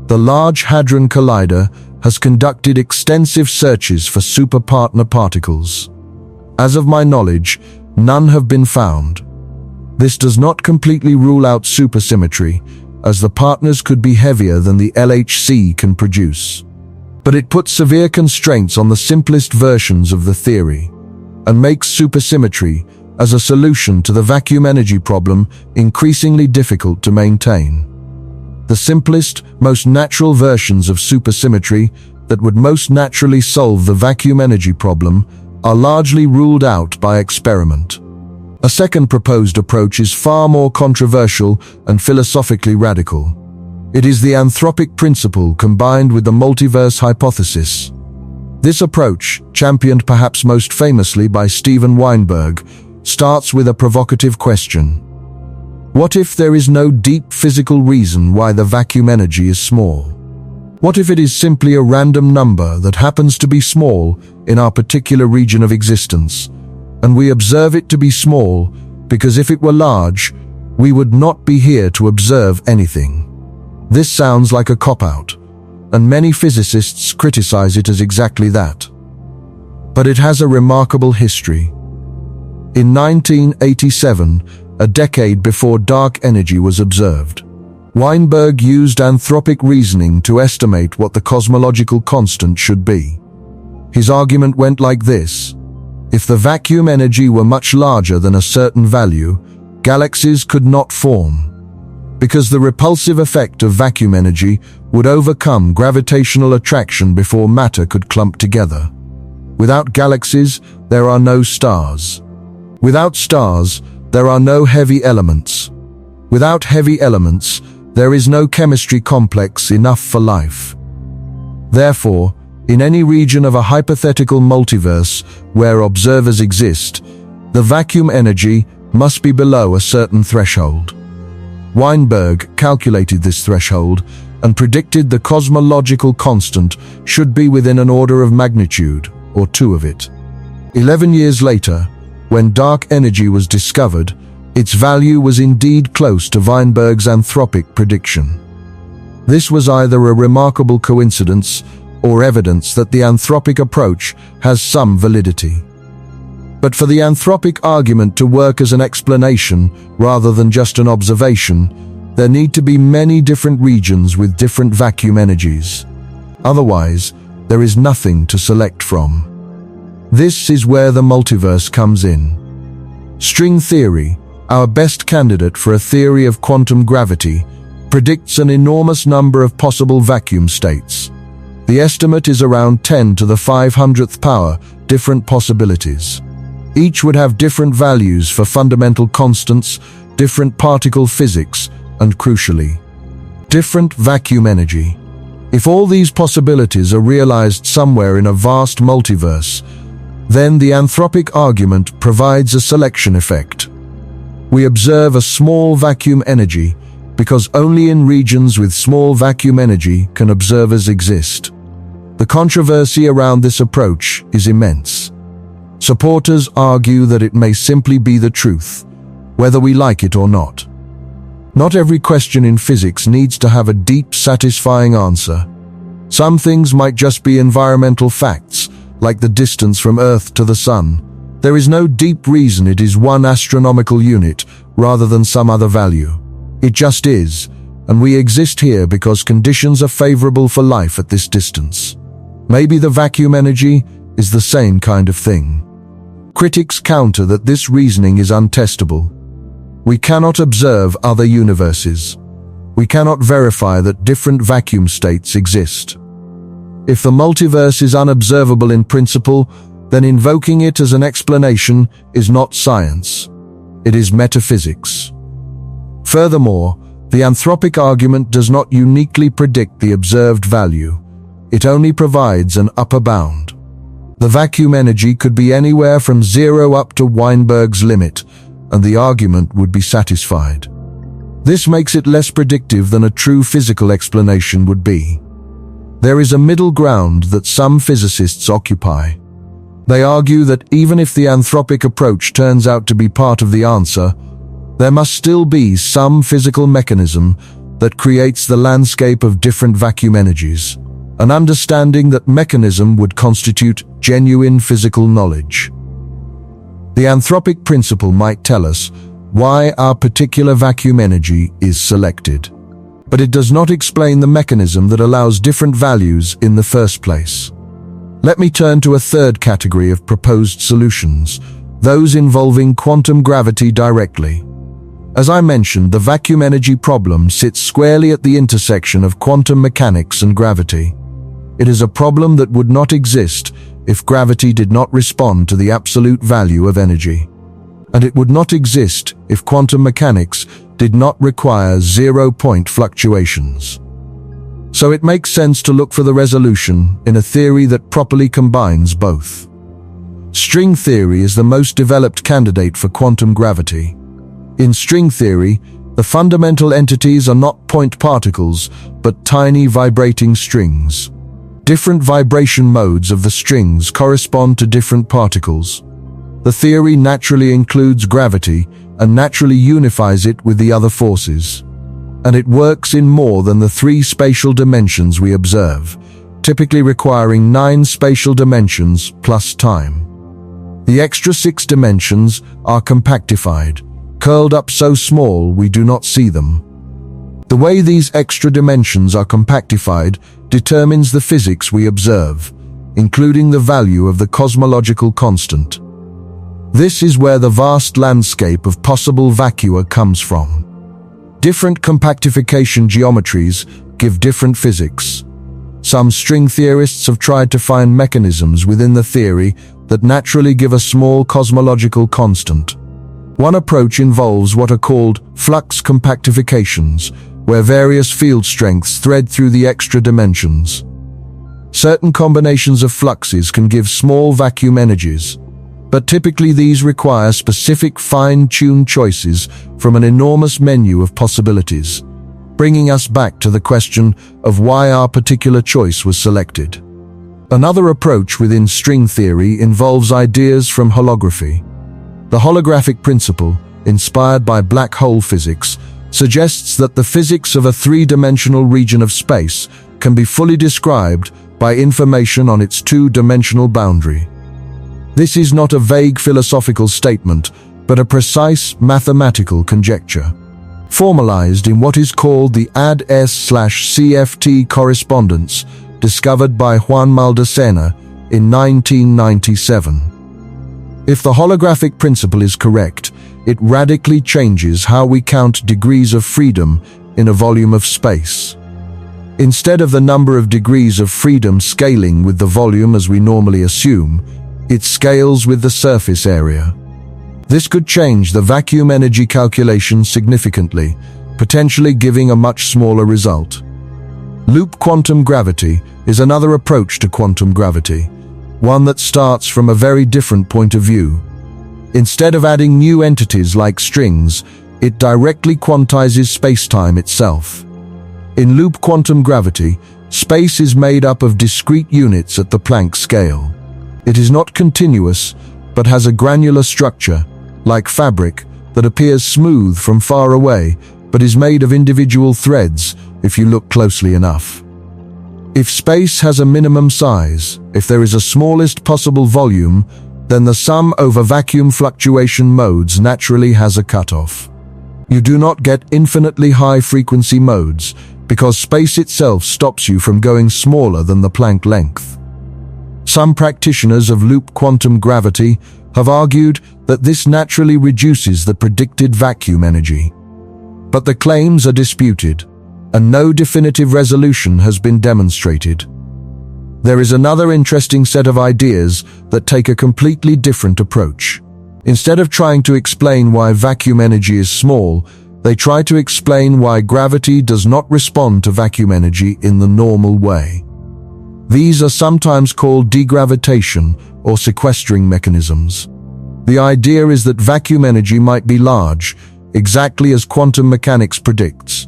the Large Hadron Collider has conducted extensive searches for superpartner particles. As of my knowledge, none have been found. This does not completely rule out supersymmetry, as the partners could be heavier than the LHC can produce. But it puts severe constraints on the simplest versions of the theory, and makes supersymmetry, as a solution to the vacuum energy problem, increasingly difficult to maintain. The simplest, most natural versions of supersymmetry that would most naturally solve the vacuum energy problem are largely ruled out by experiment. A second proposed approach is far more controversial and philosophically radical. It is the anthropic principle combined with the multiverse hypothesis. This approach, championed perhaps most famously by Steven Weinberg, starts with a provocative question. What if there is no deep physical reason why the vacuum energy is small? What if it is simply a random number that happens to be small in our particular region of existence, and we observe it to be small because if it were large, we would not be here to observe anything? This sounds like a cop-out, and many physicists criticize it as exactly that. But it has a remarkable history. In 1987, a decade before dark energy was observed, Weinberg used anthropic reasoning to estimate what the cosmological constant should be. His argument went like this: if the vacuum energy were much larger than a certain value, galaxies could not form, because the repulsive effect of vacuum energy would overcome gravitational attraction before matter could clump together. Without galaxies, there are no stars. Without stars, there are no heavy elements. Without heavy elements, there is no chemistry complex enough for life. Therefore, in any region of a hypothetical multiverse where observers exist, the vacuum energy must be below a certain threshold. Weinberg calculated this threshold and predicted the cosmological constant should be within an order of magnitude, or 2 of it. 11 years later, when dark energy was discovered, its value was indeed close to Weinberg's anthropic prediction. This was either a remarkable coincidence or evidence that the anthropic approach has some validity. But for the anthropic argument to work as an explanation rather than just an observation, there need to be many different regions with different vacuum energies. Otherwise, there is nothing to select from. This is where the multiverse comes in. String theory, our best candidate for a theory of quantum gravity, predicts an enormous number of possible vacuum states. The estimate is around 10 to the 500th power different possibilities. Each would have different values for fundamental constants, different particle physics, and crucially, different vacuum energy. If all these possibilities are realized somewhere in a vast multiverse, then the anthropic argument provides a selection effect. We observe a small vacuum energy because only in regions with small vacuum energy can observers exist. The controversy around this approach is immense. Supporters argue that it may simply be the truth, whether we like it or not. Not every question in physics needs to have a deep, satisfying answer. Some things might just be environmental facts, like the distance from Earth to the Sun. There is no deep reason it is one astronomical unit rather than some other value. It just is, and we exist here because conditions are favorable for life at this distance. Maybe the vacuum energy is the same kind of thing. Critics counter that this reasoning is untestable. We cannot observe other universes. We cannot verify that different vacuum states exist. If the multiverse is unobservable in principle, then invoking it as an explanation is not science. It is metaphysics. Furthermore, the anthropic argument does not uniquely predict the observed value. It only provides an upper bound. The vacuum energy could be anywhere from 0 up to Weinberg's limit, and the argument would be satisfied. This makes it less predictive than a true physical explanation would be. There is a middle ground that some physicists occupy. They argue that even if the anthropic approach turns out to be part of the answer, there must still be some physical mechanism that creates the landscape of different vacuum energies. An understanding that mechanism would constitute genuine physical knowledge. The anthropic principle might tell us why our particular vacuum energy is selected, but it does not explain the mechanism that allows different values in the first place. Let me turn to a third category of proposed solutions, those involving quantum gravity directly. As I mentioned, the vacuum energy problem sits squarely at the intersection of quantum mechanics and gravity. It is a problem that would not exist if gravity did not respond to the absolute value of energy. And it would not exist if quantum mechanics did not require zero-point fluctuations. So it makes sense to look for the resolution in a theory that properly combines both. String theory is the most developed candidate for quantum gravity. In string theory, the fundamental entities are not point particles, but tiny vibrating strings. Different vibration modes of the strings correspond to different particles. The theory naturally includes gravity and naturally unifies it with the other forces. And it works in more than the 3 spatial dimensions we observe, typically requiring 9 spatial dimensions plus time. The extra 6 dimensions are compactified, curled up so small we do not see them. The way these extra dimensions are compactified determines the physics we observe, including the value of the cosmological constant. This is where the vast landscape of possible vacua comes from. Different compactification geometries give different physics. Some string theorists have tried to find mechanisms within the theory that naturally give a small cosmological constant. One approach involves what are called flux compactifications, where various field strengths thread through the extra dimensions. Certain combinations of fluxes can give small vacuum energies, but typically these require specific fine-tuned choices from an enormous menu of possibilities, bringing us back to the question of why our particular choice was selected. Another approach within string theory involves ideas from holography. The holographic principle, inspired by black hole physics, suggests that the physics of a three-dimensional region of space can be fully described by information on its two-dimensional boundary. This is not a vague philosophical statement, but a precise mathematical conjecture, formalized in what is called the AD-S/CFT correspondence, discovered by Juan Maldacena in 1997. If the holographic principle is correct, it radically changes how we count degrees of freedom in a volume of space. Instead of the number of degrees of freedom scaling with the volume as we normally assume, it scales with the surface area. This could change the vacuum energy calculation significantly, potentially giving a much smaller result. Loop quantum gravity is another approach to quantum gravity, one that starts from a very different point of view. Instead of adding new entities like strings, it directly quantizes space-time itself. In loop quantum gravity, space is made up of discrete units at the Planck scale. It is not continuous, but has a granular structure, like fabric, that appears smooth from far away, but is made of individual threads if you look closely enough. If space has a minimum size, if there is a smallest possible volume, then the sum over vacuum fluctuation modes naturally has a cutoff. You do not get infinitely high-frequency modes, because space itself stops you from going smaller than the Planck length. Some practitioners of loop quantum gravity have argued that this naturally reduces the predicted vacuum energy. But the claims are disputed, and no definitive resolution has been demonstrated. There is another interesting set of ideas that take a completely different approach. Instead of trying to explain why vacuum energy is small, they try to explain why gravity does not respond to vacuum energy in the normal way. These are sometimes called degravitation or sequestering mechanisms. The idea is that vacuum energy might be large, exactly as quantum mechanics predicts,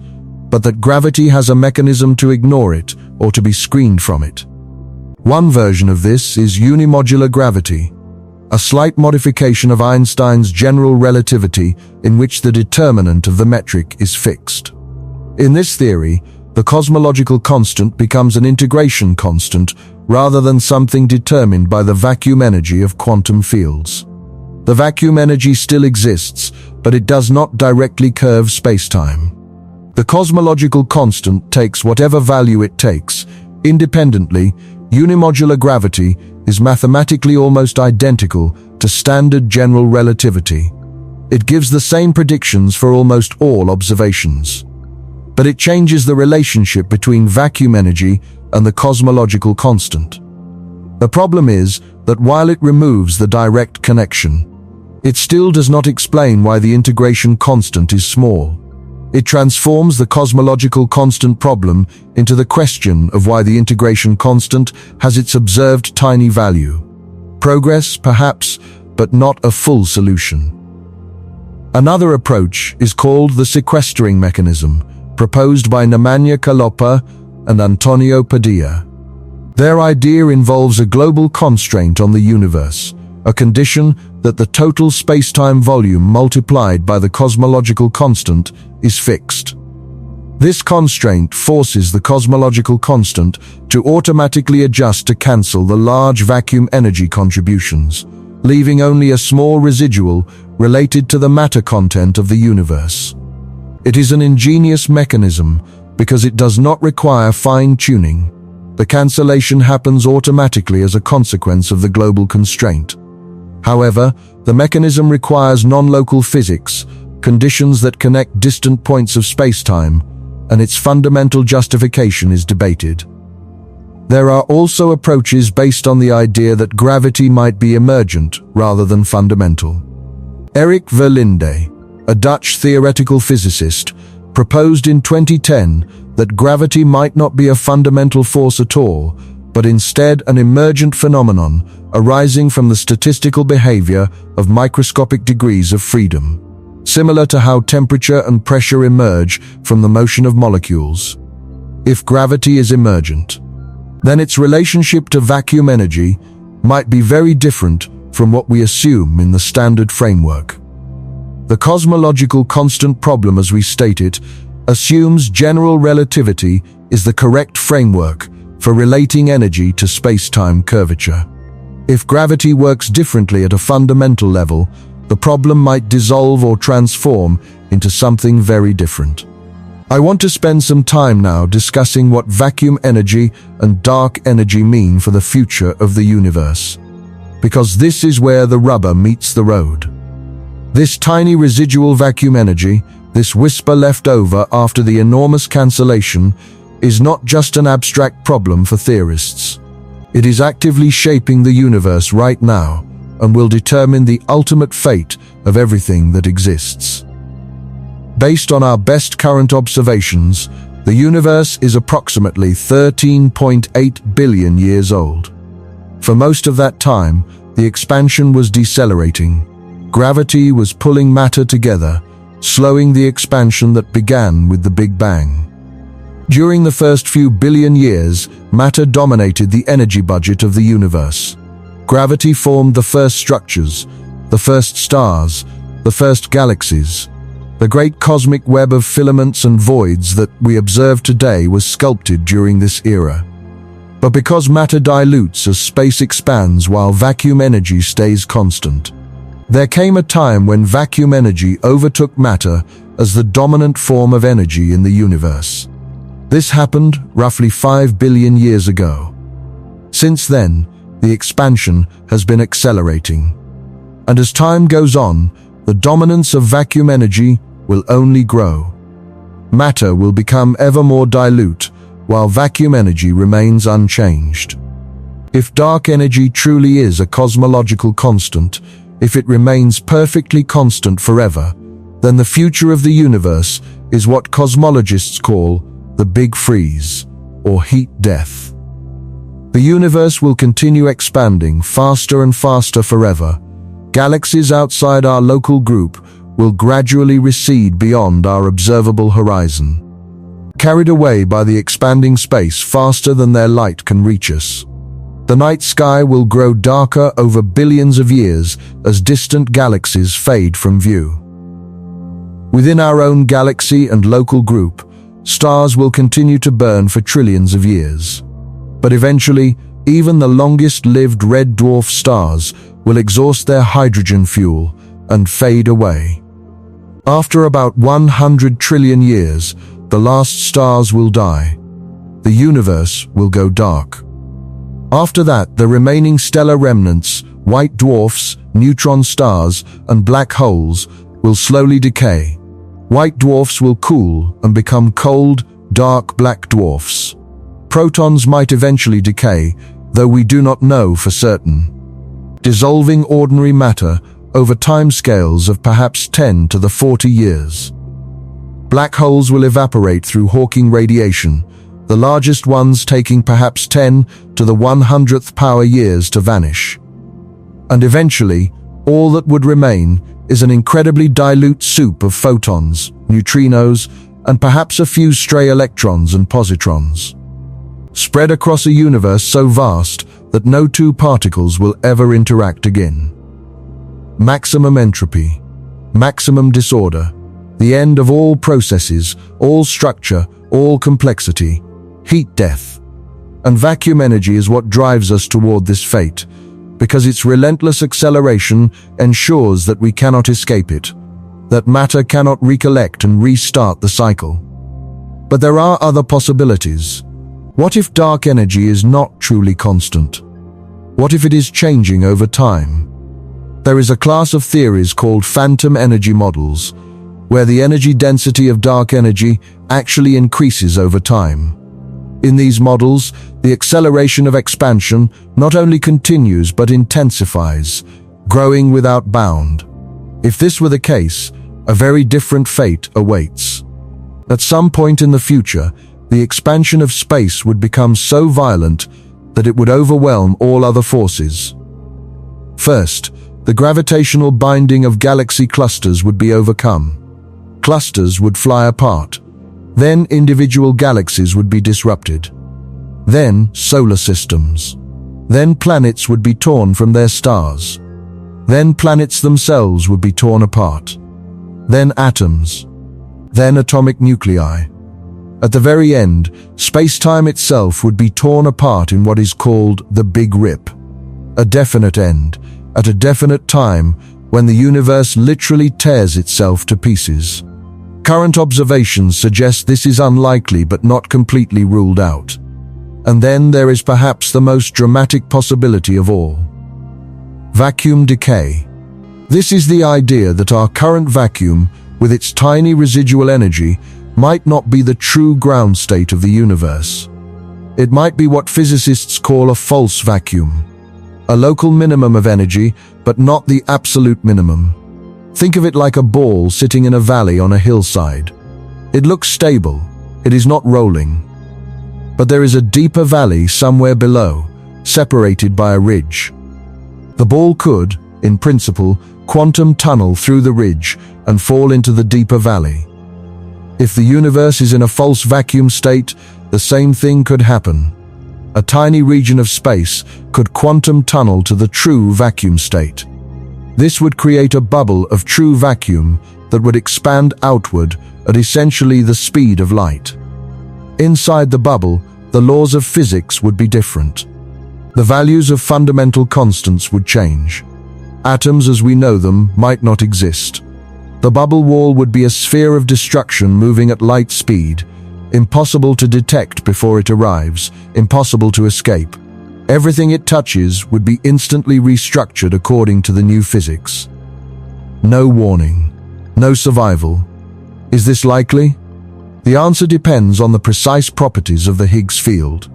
but that gravity has a mechanism to ignore it or to be screened from it. One version of this is unimodular gravity, a slight modification of Einstein's general relativity in which the determinant of the metric is fixed. In this theory, the cosmological constant becomes an integration constant rather than something determined by the vacuum energy of quantum fields. The vacuum energy still exists, but it does not directly curve spacetime. The cosmological constant takes whatever value it takes. Independently, unimodular gravity is mathematically almost identical to standard general relativity. It gives the same predictions for almost all observations. But it changes the relationship between vacuum energy and the cosmological constant. The problem is that while it removes the direct connection, it still does not explain why the integration constant is small. It transforms the cosmological constant problem into the question of why the integration constant has its observed tiny value. Progress, perhaps, but not a full solution. Another approach is called the sequestering mechanism, proposed by Nemanja Kalopa and Antonio Padilla. Their idea involves a global constraint on the universe, a condition that the total spacetime volume multiplied by the cosmological constant is fixed. This constraint forces the cosmological constant to automatically adjust to cancel the large vacuum energy contributions, leaving only a small residual related to the matter content of the universe. It is an ingenious mechanism because it does not require fine-tuning. The cancellation happens automatically as a consequence of the global constraint. However, the mechanism requires non-local physics, conditions that connect distant points of spacetime, and its fundamental justification is debated. There are also approaches based on the idea that gravity might be emergent rather than fundamental. Erik Verlinde, a Dutch theoretical physicist, proposed in 2010 that gravity might not be a fundamental force at all, but instead an emergent phenomenon arising from the statistical behavior of microscopic degrees of freedom, similar to how temperature and pressure emerge from the motion of molecules. If gravity is emergent, then its relationship to vacuum energy might be very different from what we assume in the standard framework. The cosmological constant problem, as we state it, assumes general relativity is the correct framework for relating energy to space-time curvature. If gravity works differently at a fundamental level, the problem might dissolve or transform into something very different. I want to spend some time now discussing what vacuum energy and dark energy mean for the future of the universe, because this is where the rubber meets the road. This tiny residual vacuum energy, this whisper left over after the enormous cancellation, is not just an abstract problem for theorists. It is actively shaping the universe right now and will determine the ultimate fate of everything that exists. Based on our best current observations, the universe is approximately 13.8 billion years old. For most of that time, the expansion was decelerating. Gravity was pulling matter together, slowing the expansion that began with the Big Bang. During the first few billion years, matter dominated the energy budget of the universe. Gravity formed the first structures, the first stars, the first galaxies. The great cosmic web of filaments and voids that we observe today was sculpted during this era. But because matter dilutes as space expands while vacuum energy stays constant, there came a time when vacuum energy overtook matter as the dominant form of energy in the universe. This happened roughly 5 billion years ago. Since then, the expansion has been accelerating. And as time goes on, the dominance of vacuum energy will only grow. Matter will become ever more dilute, while vacuum energy remains unchanged. If dark energy truly is a cosmological constant, if it remains perfectly constant forever, then the future of the universe is what cosmologists call the Big Freeze, or heat death. The universe will continue expanding faster and faster forever. Galaxies outside our local group will gradually recede beyond our observable horizon, carried away by the expanding space faster than their light can reach us. The night sky will grow darker over billions of years as distant galaxies fade from view. Within our own galaxy and local group, stars will continue to burn for trillions of years. But eventually, even the longest-lived red dwarf stars will exhaust their hydrogen fuel and fade away. After about 100 trillion years, the last stars will die. The universe will go dark. After that, the remaining stellar remnants, white dwarfs, neutron stars, and black holes, will slowly decay. White dwarfs will cool and become cold, dark black dwarfs. Protons might eventually decay, though we do not know for certain, dissolving ordinary matter over timescales of perhaps 10 to the 40 years. Black holes will evaporate through Hawking radiation, the largest ones taking perhaps 10 to the 100th power years to vanish. And eventually, all that would remain is an incredibly dilute soup of photons, neutrinos, and perhaps a few stray electrons and positrons, spread across a universe so vast that no two particles will ever interact again. Maximum entropy, maximum disorder, the end of all processes, all structure, all complexity, heat death. And vacuum energy is what drives us toward this fate, because its relentless acceleration ensures that we cannot escape it, that matter cannot recollect and restart the cycle. But there are other possibilities. What if dark energy is not truly constant? What if it is changing over time? There is a class of theories called phantom energy models, where the energy density of dark energy actually increases over time. In these models, the acceleration of expansion not only continues but intensifies, growing without bound. If this were the case, a very different fate awaits. At some point in the future, the expansion of space would become so violent that it would overwhelm all other forces. First, the gravitational binding of galaxy clusters would be overcome. Clusters would fly apart. Then individual galaxies would be disrupted. Then solar systems. Then planets would be torn from their stars. Then planets themselves would be torn apart. Then atoms. Then atomic nuclei. At the very end, space-time itself would be torn apart in what is called the Big Rip. A definite end, at a definite time, when the universe literally tears itself to pieces. Current observations suggest this is unlikely but not completely ruled out. And then there is perhaps the most dramatic possibility of all. Vacuum decay. This is the idea that our current vacuum, with its tiny residual energy, might not be the true ground state of the universe. It might be what physicists call a false vacuum. A local minimum of energy, but not the absolute minimum. Think of it like a ball sitting in a valley on a hillside. It looks stable. It is not rolling. But there is a deeper valley somewhere below, separated by a ridge. The ball could, in principle, quantum tunnel through the ridge and fall into the deeper valley. If the universe is in a false vacuum state, the same thing could happen. A tiny region of space could quantum tunnel to the true vacuum state. This would create a bubble of true vacuum that would expand outward at essentially the speed of light. Inside the bubble, the laws of physics would be different. The values of fundamental constants would change. Atoms as we know them might not exist. The bubble wall would be a sphere of destruction moving at light speed, impossible to detect before it arrives, impossible to escape. Everything it touches would be instantly restructured according to the new physics. No warning, no survival. Is this likely? The answer depends on the precise properties of the Higgs field.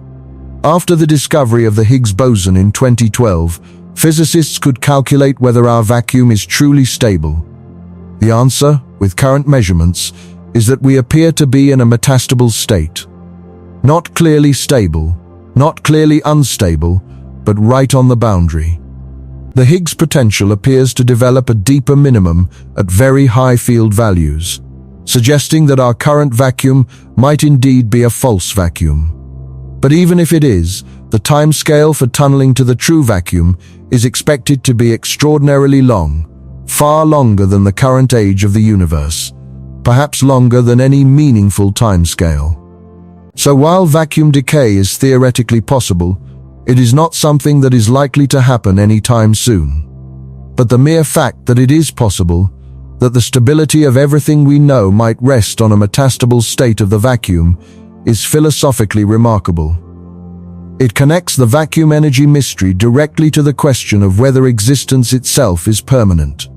After the discovery of the Higgs boson in 2012, physicists could calculate whether our vacuum is truly stable. The answer, with current measurements, is that we appear to be in a metastable state. Not clearly stable, not clearly unstable, but right on the boundary. The Higgs potential appears to develop a deeper minimum at very high field values, suggesting that our current vacuum might indeed be a false vacuum. But even if it is, the timescale for tunneling to the true vacuum is expected to be extraordinarily long, far longer than the current age of the universe, perhaps longer than any meaningful timescale. So while vacuum decay is theoretically possible, it is not something that is likely to happen anytime soon. But the mere fact that it is possible, that the stability of everything we know might rest on a metastable state of the vacuum, is philosophically remarkable. It connects the vacuum energy mystery directly to the question of whether existence itself is permanent.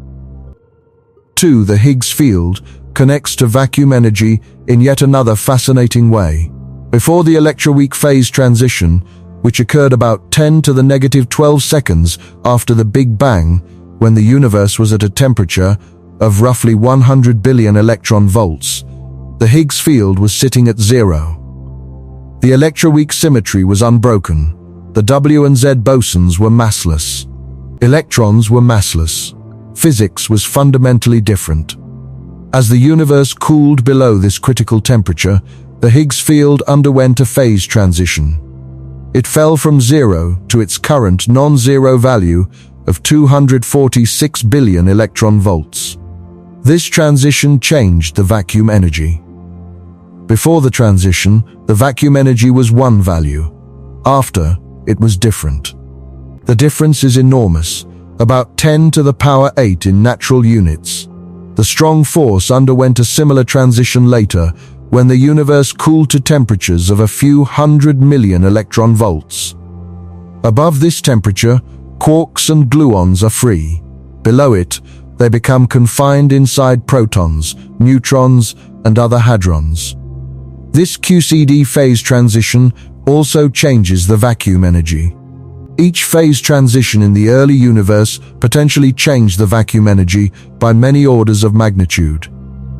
2. The Higgs field connects to vacuum energy in yet another fascinating way. Before the electroweak phase transition, which occurred about 10 to the negative 12 seconds after the Big Bang, when the universe was at a temperature of roughly 100 billion electron volts, the Higgs field was sitting at zero. The electroweak symmetry was unbroken. The W and Z bosons were massless. Electrons were massless. Physics was fundamentally different. As the universe cooled below this critical temperature, the Higgs field underwent a phase transition. It fell from zero to its current non-zero value of 246 billion electron volts. This transition changed the vacuum energy. Before the transition, the vacuum energy was one value. After, it was different. The difference is enormous, about 10 to the power 8 in natural units. The strong force underwent a similar transition later, when the universe cooled to temperatures of a few 100 million electron volts. Above this temperature, quarks and gluons are free. Below it, they become confined inside protons, neutrons, and other hadrons. This QCD phase transition also changes the vacuum energy. Each phase transition in the early universe potentially changed the vacuum energy by many orders of magnitude.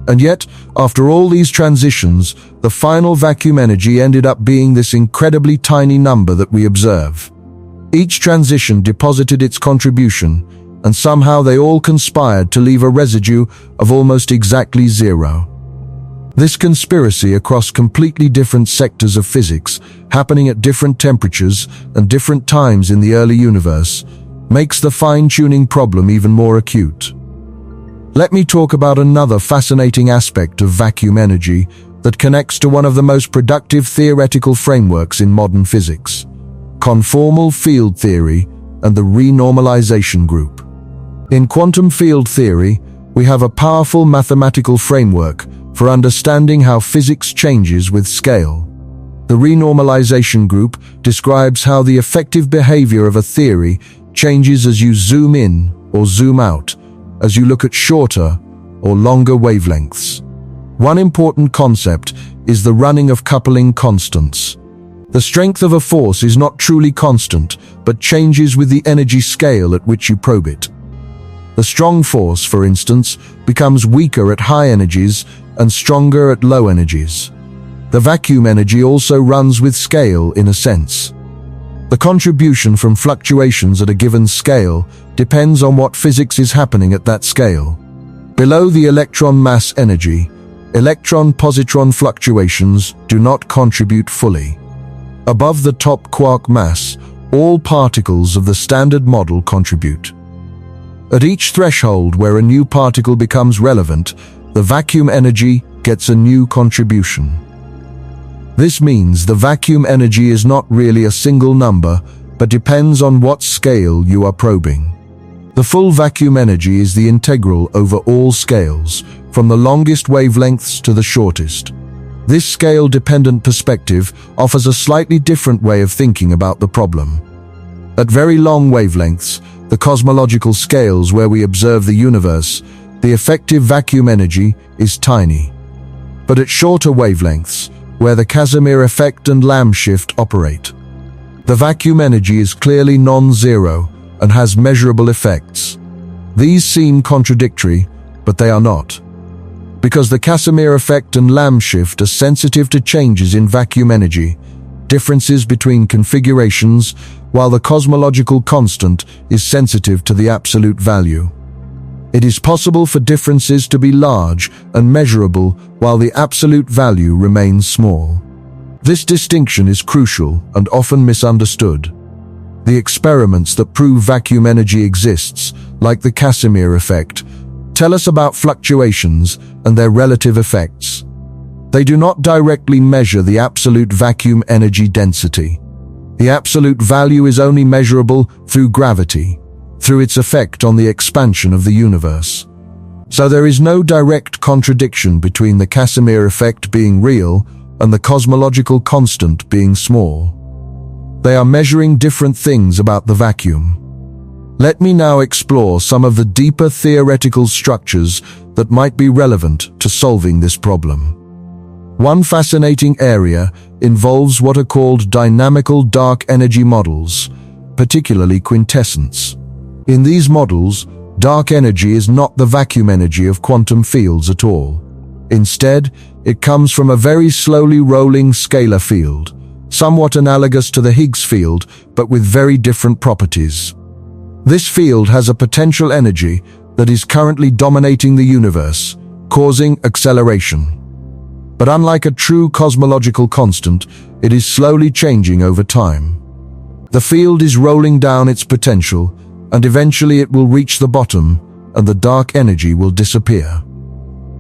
And yet, after all these transitions, the final vacuum energy ended up being this incredibly tiny number that we observe. Each transition deposited its contribution, and somehow they all conspired to leave a residue of almost exactly zero. This conspiracy across completely different sectors of physics, happening at different temperatures and different times in the early universe, makes the fine-tuning problem even more acute. Let me talk about another fascinating aspect of vacuum energy that connects to one of the most productive theoretical frameworks in modern physics: conformal field theory and the renormalization group. In quantum field theory, we have a powerful mathematical framework for understanding how physics changes with scale. The renormalization group describes how the effective behavior of a theory changes as you zoom in or zoom out, as you look at shorter or longer wavelengths. One important concept is the running of coupling constants. The strength of a force is not truly constant, but changes with the energy scale at which you probe it. The strong force, for instance, becomes weaker at high energies and stronger at low energies. The vacuum energy also runs with scale in a sense. The contribution from fluctuations at a given scale depends on what physics is happening at that scale. Below the electron mass energy, electron-positron fluctuations do not contribute fully. Above the top quark mass, all particles of the standard model contribute. At each threshold where a new particle becomes relevant, the vacuum energy gets a new contribution. This means the vacuum energy is not really a single number, but depends on what scale you are probing. The full vacuum energy is the integral over all scales, from the longest wavelengths to the shortest. This scale-dependent perspective offers a slightly different way of thinking about the problem. At very long wavelengths, the cosmological scales where we observe the universe, the effective vacuum energy is tiny. But at shorter wavelengths, where the Casimir effect and Lamb shift operate, the vacuum energy is clearly non-zero and has measurable effects. These seem contradictory, but they are not. Because the Casimir effect and Lamb shift are sensitive to changes in vacuum energy, differences between configurations, while the cosmological constant is sensitive to the absolute value. It is possible for differences to be large and measurable while the absolute value remains small. This distinction is crucial and often misunderstood. The experiments that prove vacuum energy exists, like the Casimir effect, tell us about fluctuations and their relative effects. They do not directly measure the absolute vacuum energy density. The absolute value is only measurable through gravity, through its effect on the expansion of the universe. So there is no direct contradiction between the Casimir effect being real and the cosmological constant being small. They are measuring different things about the vacuum. Let me now explore some of the deeper theoretical structures that might be relevant to solving this problem. One fascinating area involves what are called dynamical dark energy models, particularly quintessence. In these models, dark energy is not the vacuum energy of quantum fields at all. Instead, it comes from a very slowly rolling scalar field, somewhat analogous to the Higgs field, but with very different properties. This field has a potential energy that is currently dominating the universe, causing acceleration. But unlike a true cosmological constant, it is slowly changing over time. The field is rolling down its potential, and eventually it will reach the bottom, and the dark energy will disappear.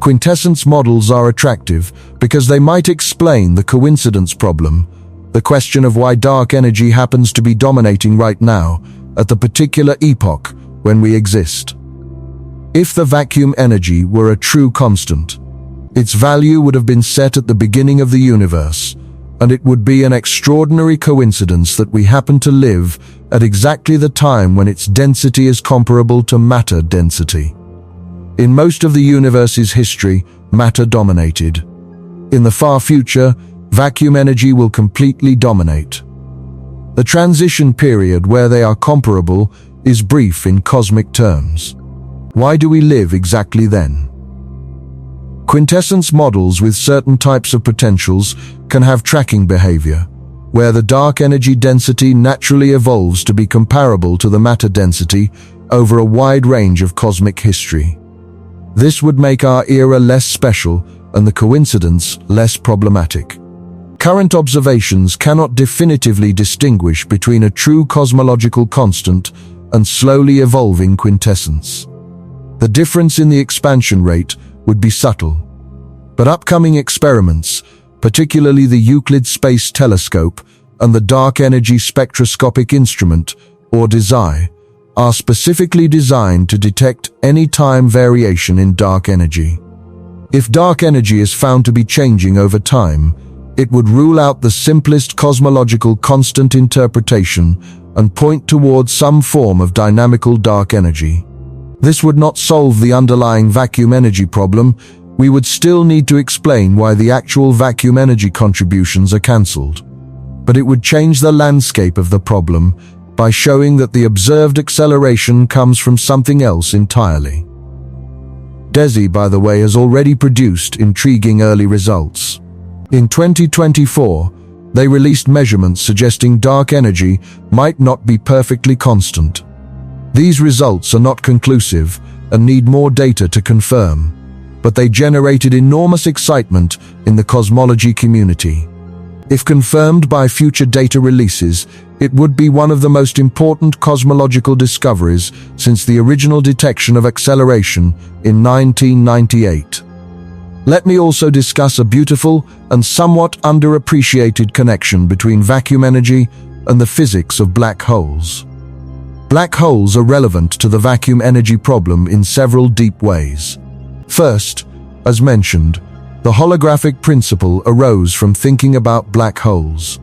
Quintessence models are attractive because they might explain the coincidence problem, the question of why dark energy happens to be dominating right now, at the particular epoch when we exist. If the vacuum energy were a true constant, its value would have been set at the beginning of the universe, and it would be an extraordinary coincidence that we happen to live at exactly the time when its density is comparable to matter density. In most of the universe's history, matter dominated. In the far future, vacuum energy will completely dominate. The transition period where they are comparable is brief in cosmic terms. Why do we live exactly then? Quintessence models with certain types of potentials can have tracking behavior, where the dark energy density naturally evolves to be comparable to the matter density over a wide range of cosmic history. This would make our era less special and the coincidence less problematic. Current observations cannot definitively distinguish between a true cosmological constant and slowly evolving quintessence. The difference in the expansion rate would be subtle. But upcoming experiments, particularly the Euclid Space Telescope and the Dark Energy Spectroscopic Instrument, or DESI, are specifically designed to detect any time variation in dark energy. If dark energy is found to be changing over time, it would rule out the simplest cosmological constant interpretation and point towards some form of dynamical dark energy. This would not solve the underlying vacuum energy problem. We would still need to explain why the actual vacuum energy contributions are cancelled. But it would change the landscape of the problem by showing that the observed acceleration comes from something else entirely. DESI, by the way, has already produced intriguing early results. In 2024, they released measurements suggesting dark energy might not be perfectly constant. These results are not conclusive and need more data to confirm, but they generated enormous excitement in the cosmology community. If confirmed by future data releases, it would be one of the most important cosmological discoveries since the original detection of acceleration in 1998. Let me also discuss a beautiful and somewhat underappreciated connection between vacuum energy and the physics of black holes. Black holes are relevant to the vacuum energy problem in several deep ways. First, as mentioned, the holographic principle arose from thinking about black holes.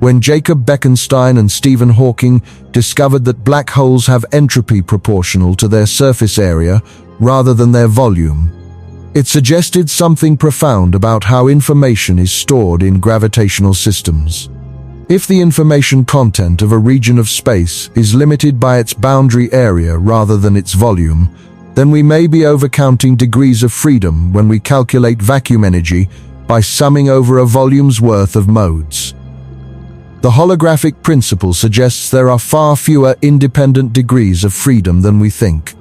When Jacob Bekenstein and Stephen Hawking discovered that black holes have entropy proportional to their surface area rather than their volume, it suggested something profound about how information is stored in gravitational systems. If the information content of a region of space is limited by its boundary area rather than its volume, then we may be overcounting degrees of freedom when we calculate vacuum energy by summing over a volume's worth of modes. The holographic principle suggests there are far fewer independent degrees of freedom than we think,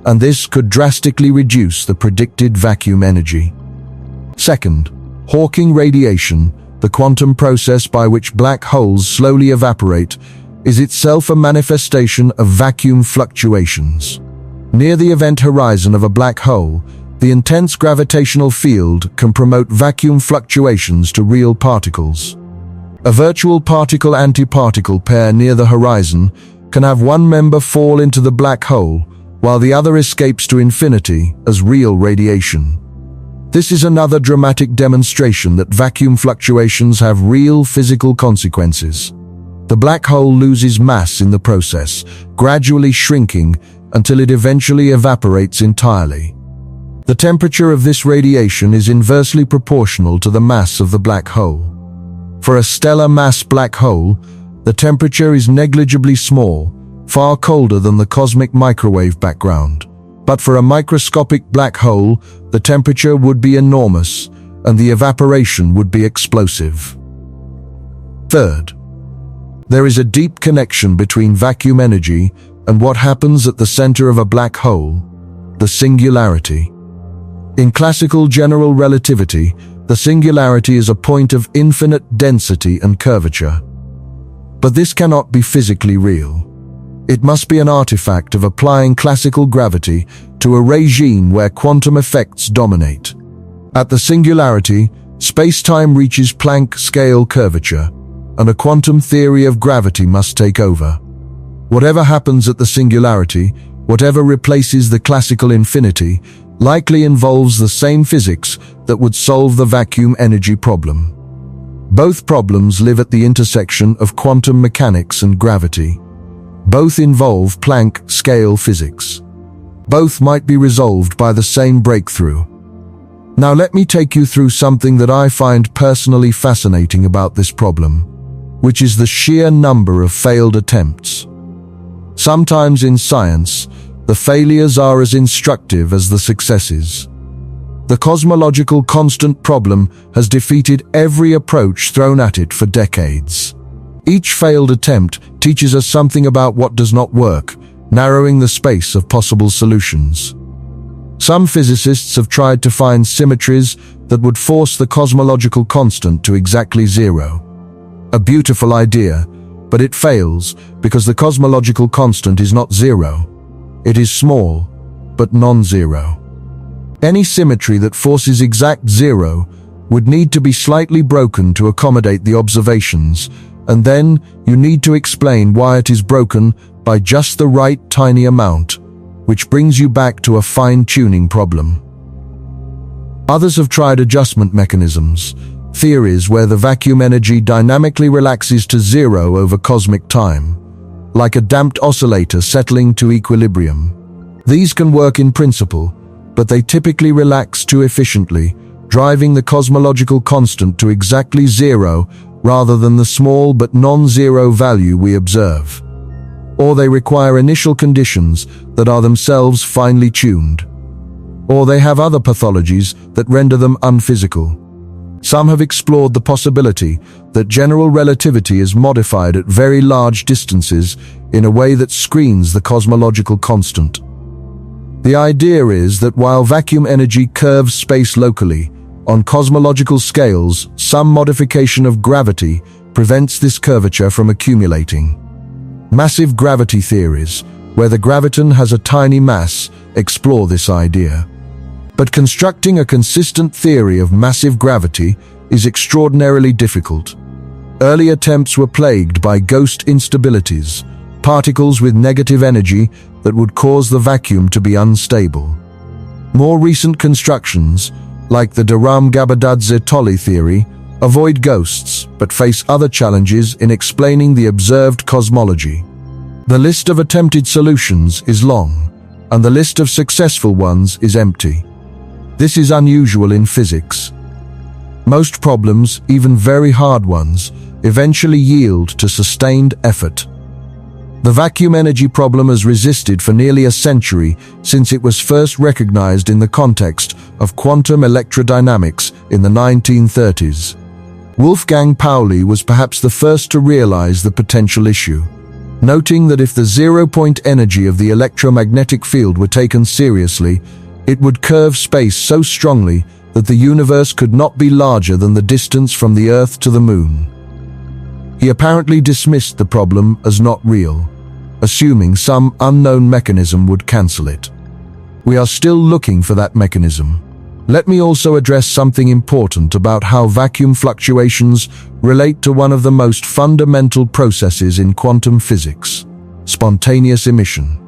and this could drastically reduce the predicted vacuum energy. Second, Hawking radiation, the quantum process by which black holes slowly evaporate, is itself a manifestation of vacuum fluctuations. Near the event horizon of a black hole, the intense gravitational field can promote vacuum fluctuations to real particles. A virtual particle-antiparticle pair near the horizon can have one member fall into the black hole while the other escapes to infinity as real radiation. This is another dramatic demonstration that vacuum fluctuations have real physical consequences. The black hole loses mass in the process, gradually shrinking until it eventually evaporates entirely. The temperature of this radiation is inversely proportional to the mass of the black hole. For a stellar mass black hole, the temperature is negligibly small, far colder than the cosmic microwave background. But for a microscopic black hole, the temperature would be enormous, and the evaporation would be explosive. Third, there is a deep connection between vacuum energy and what happens at the center of a black hole, the singularity. In classical general relativity, the singularity is a point of infinite density and curvature. But this cannot be physically real. It must be an artifact of applying classical gravity to a regime where quantum effects dominate. At the singularity, space-time reaches Planck scale curvature, and a quantum theory of gravity must take over. Whatever happens at the singularity, whatever replaces the classical infinity, likely involves the same physics that would solve the vacuum energy problem. Both problems live at the intersection of quantum mechanics and gravity. Both involve Planck scale physics. Both might be resolved by the same breakthrough. Now let me take you through something that I find personally fascinating about this problem, which is the sheer number of failed attempts. Sometimes in science, the failures are as instructive as the successes. The cosmological constant problem has defeated every approach thrown at it for decades. Each failed attempt teaches us something about what does not work, narrowing the space of possible solutions. Some physicists have tried to find symmetries that would force the cosmological constant to exactly zero. A beautiful idea, but it fails because the cosmological constant is not zero. It is small, but non-zero. Any symmetry that forces exact zero would need to be slightly broken to accommodate the observations, and then you need to explain why it is broken by just the right tiny amount, which brings you back to a fine-tuning problem. Others have tried adjustment mechanisms, theories where the vacuum energy dynamically relaxes to zero over cosmic time, like a damped oscillator settling to equilibrium. These can work in principle, but they typically relax too efficiently, driving the cosmological constant to exactly zero rather than the small but non-zero value we observe. Or they require initial conditions that are themselves finely tuned. Or they have other pathologies that render them unphysical. Some have explored the possibility that general relativity is modified at very large distances in a way that screens the cosmological constant. The idea is that while vacuum energy curves space locally, on cosmological scales, some modification of gravity prevents this curvature from accumulating. Massive gravity theories, where the graviton has a tiny mass, explore this idea. But constructing a consistent theory of massive gravity is extraordinarily difficult. Early attempts were plagued by ghost instabilities, particles with negative energy that would cause the vacuum to be unstable. More recent constructions, like the Durham-Gabadadze-Tolley theory, avoid ghosts but face other challenges in explaining the observed cosmology. The list of attempted solutions is long, and the list of successful ones is empty. This is unusual in physics. Most problems, even very hard ones, eventually yield to sustained effort. The vacuum energy problem has resisted for nearly a century since it was first recognized in the context of quantum electrodynamics in the 1930s. Wolfgang Pauli was perhaps the first to realize the potential issue, noting that if the zero-point energy of the electromagnetic field were taken seriously, it would curve space so strongly that the universe could not be larger than the distance from the Earth to the Moon. He apparently dismissed the problem as not real, assuming some unknown mechanism would cancel it. We are still looking for that mechanism. Let me also address something important about how vacuum fluctuations relate to one of the most fundamental processes in quantum physics: spontaneous emission.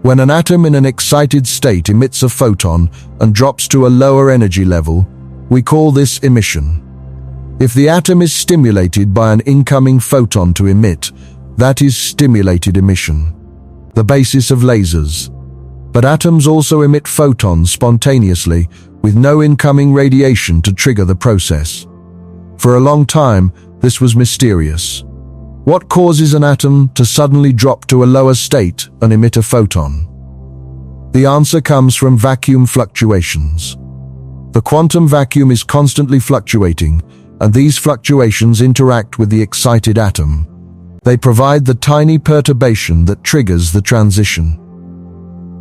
When an atom in an excited state emits a photon and drops to a lower energy level, we call this emission. If the atom is stimulated by an incoming photon to emit, that is stimulated emission, the basis of lasers. But atoms also emit photons spontaneously, with no incoming radiation to trigger the process. For a long time, this was mysterious. What causes an atom to suddenly drop to a lower state and emit a photon? The answer comes from vacuum fluctuations. The quantum vacuum is constantly fluctuating, and these fluctuations interact with the excited atom. They provide the tiny perturbation that triggers the transition.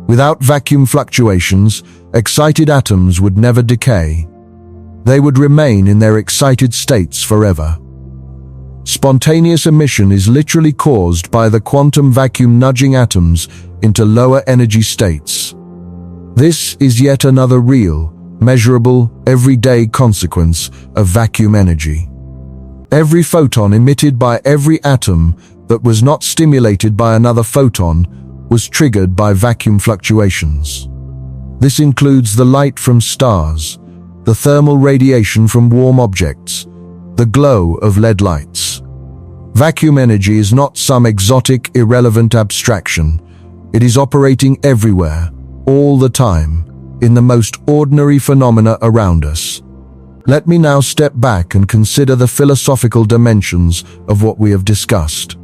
Without vacuum fluctuations, excited atoms would never decay. They would remain in their excited states forever. Spontaneous emission is literally caused by the quantum vacuum nudging atoms into lower energy states. This is yet another real, measurable, everyday consequence of vacuum energy. Every photon emitted by every atom that was not stimulated by another photon was triggered by vacuum fluctuations. This includes the light from stars, the thermal radiation from warm objects, the glow of LED lights. Vacuum energy is not some exotic, irrelevant abstraction. It is operating everywhere, all the time, in the most ordinary phenomena around us. Let me now step back and consider the philosophical dimensions of what we have discussed.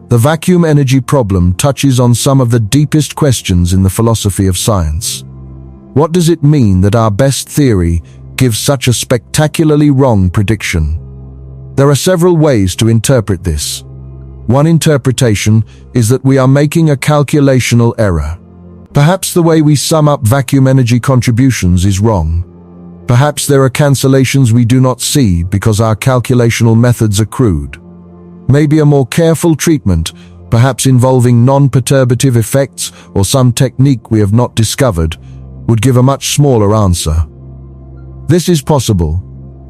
The vacuum energy problem touches on some of the deepest questions in the philosophy of science. What does it mean that our best theory gives such a spectacularly wrong prediction? There are several ways to interpret this. One interpretation is that we are making a calculational error. Perhaps the way we sum up vacuum energy contributions is wrong. Perhaps there are cancellations we do not see because our calculational methods are crude. Maybe a more careful treatment, perhaps involving non-perturbative effects or some technique we have not discovered, would give a much smaller answer. This is possible,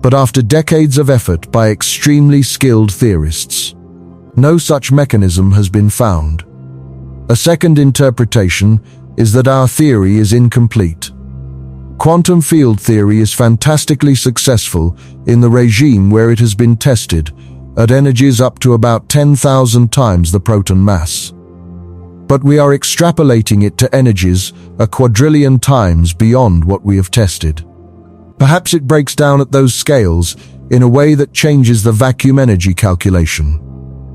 but after decades of effort by extremely skilled theorists, no such mechanism has been found. A second interpretation is that our theory is incomplete. Quantum field theory is fantastically successful in the regime where it has been tested at energies up to about 10,000 times the proton mass. But we are extrapolating it to energies a quadrillion times beyond what we have tested. Perhaps it breaks down at those scales in a way that changes the vacuum energy calculation.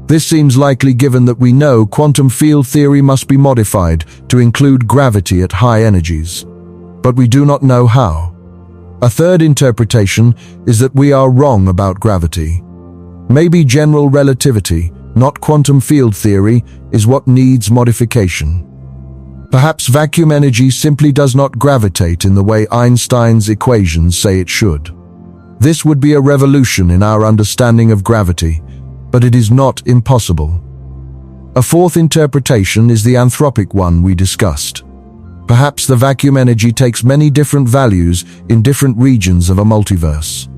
This seems likely given that we know quantum field theory must be modified to include gravity at high energies. But we do not know how. A third interpretation is that we are wrong about gravity. Maybe general relativity, not quantum field theory, is what needs modification. Perhaps vacuum energy simply does not gravitate in the way Einstein's equations say it should. This would be a revolution in our understanding of gravity, but it is not impossible. A fourth interpretation is the anthropic one we discussed. Perhaps the vacuum energy takes many different values in different regions of a multiverse.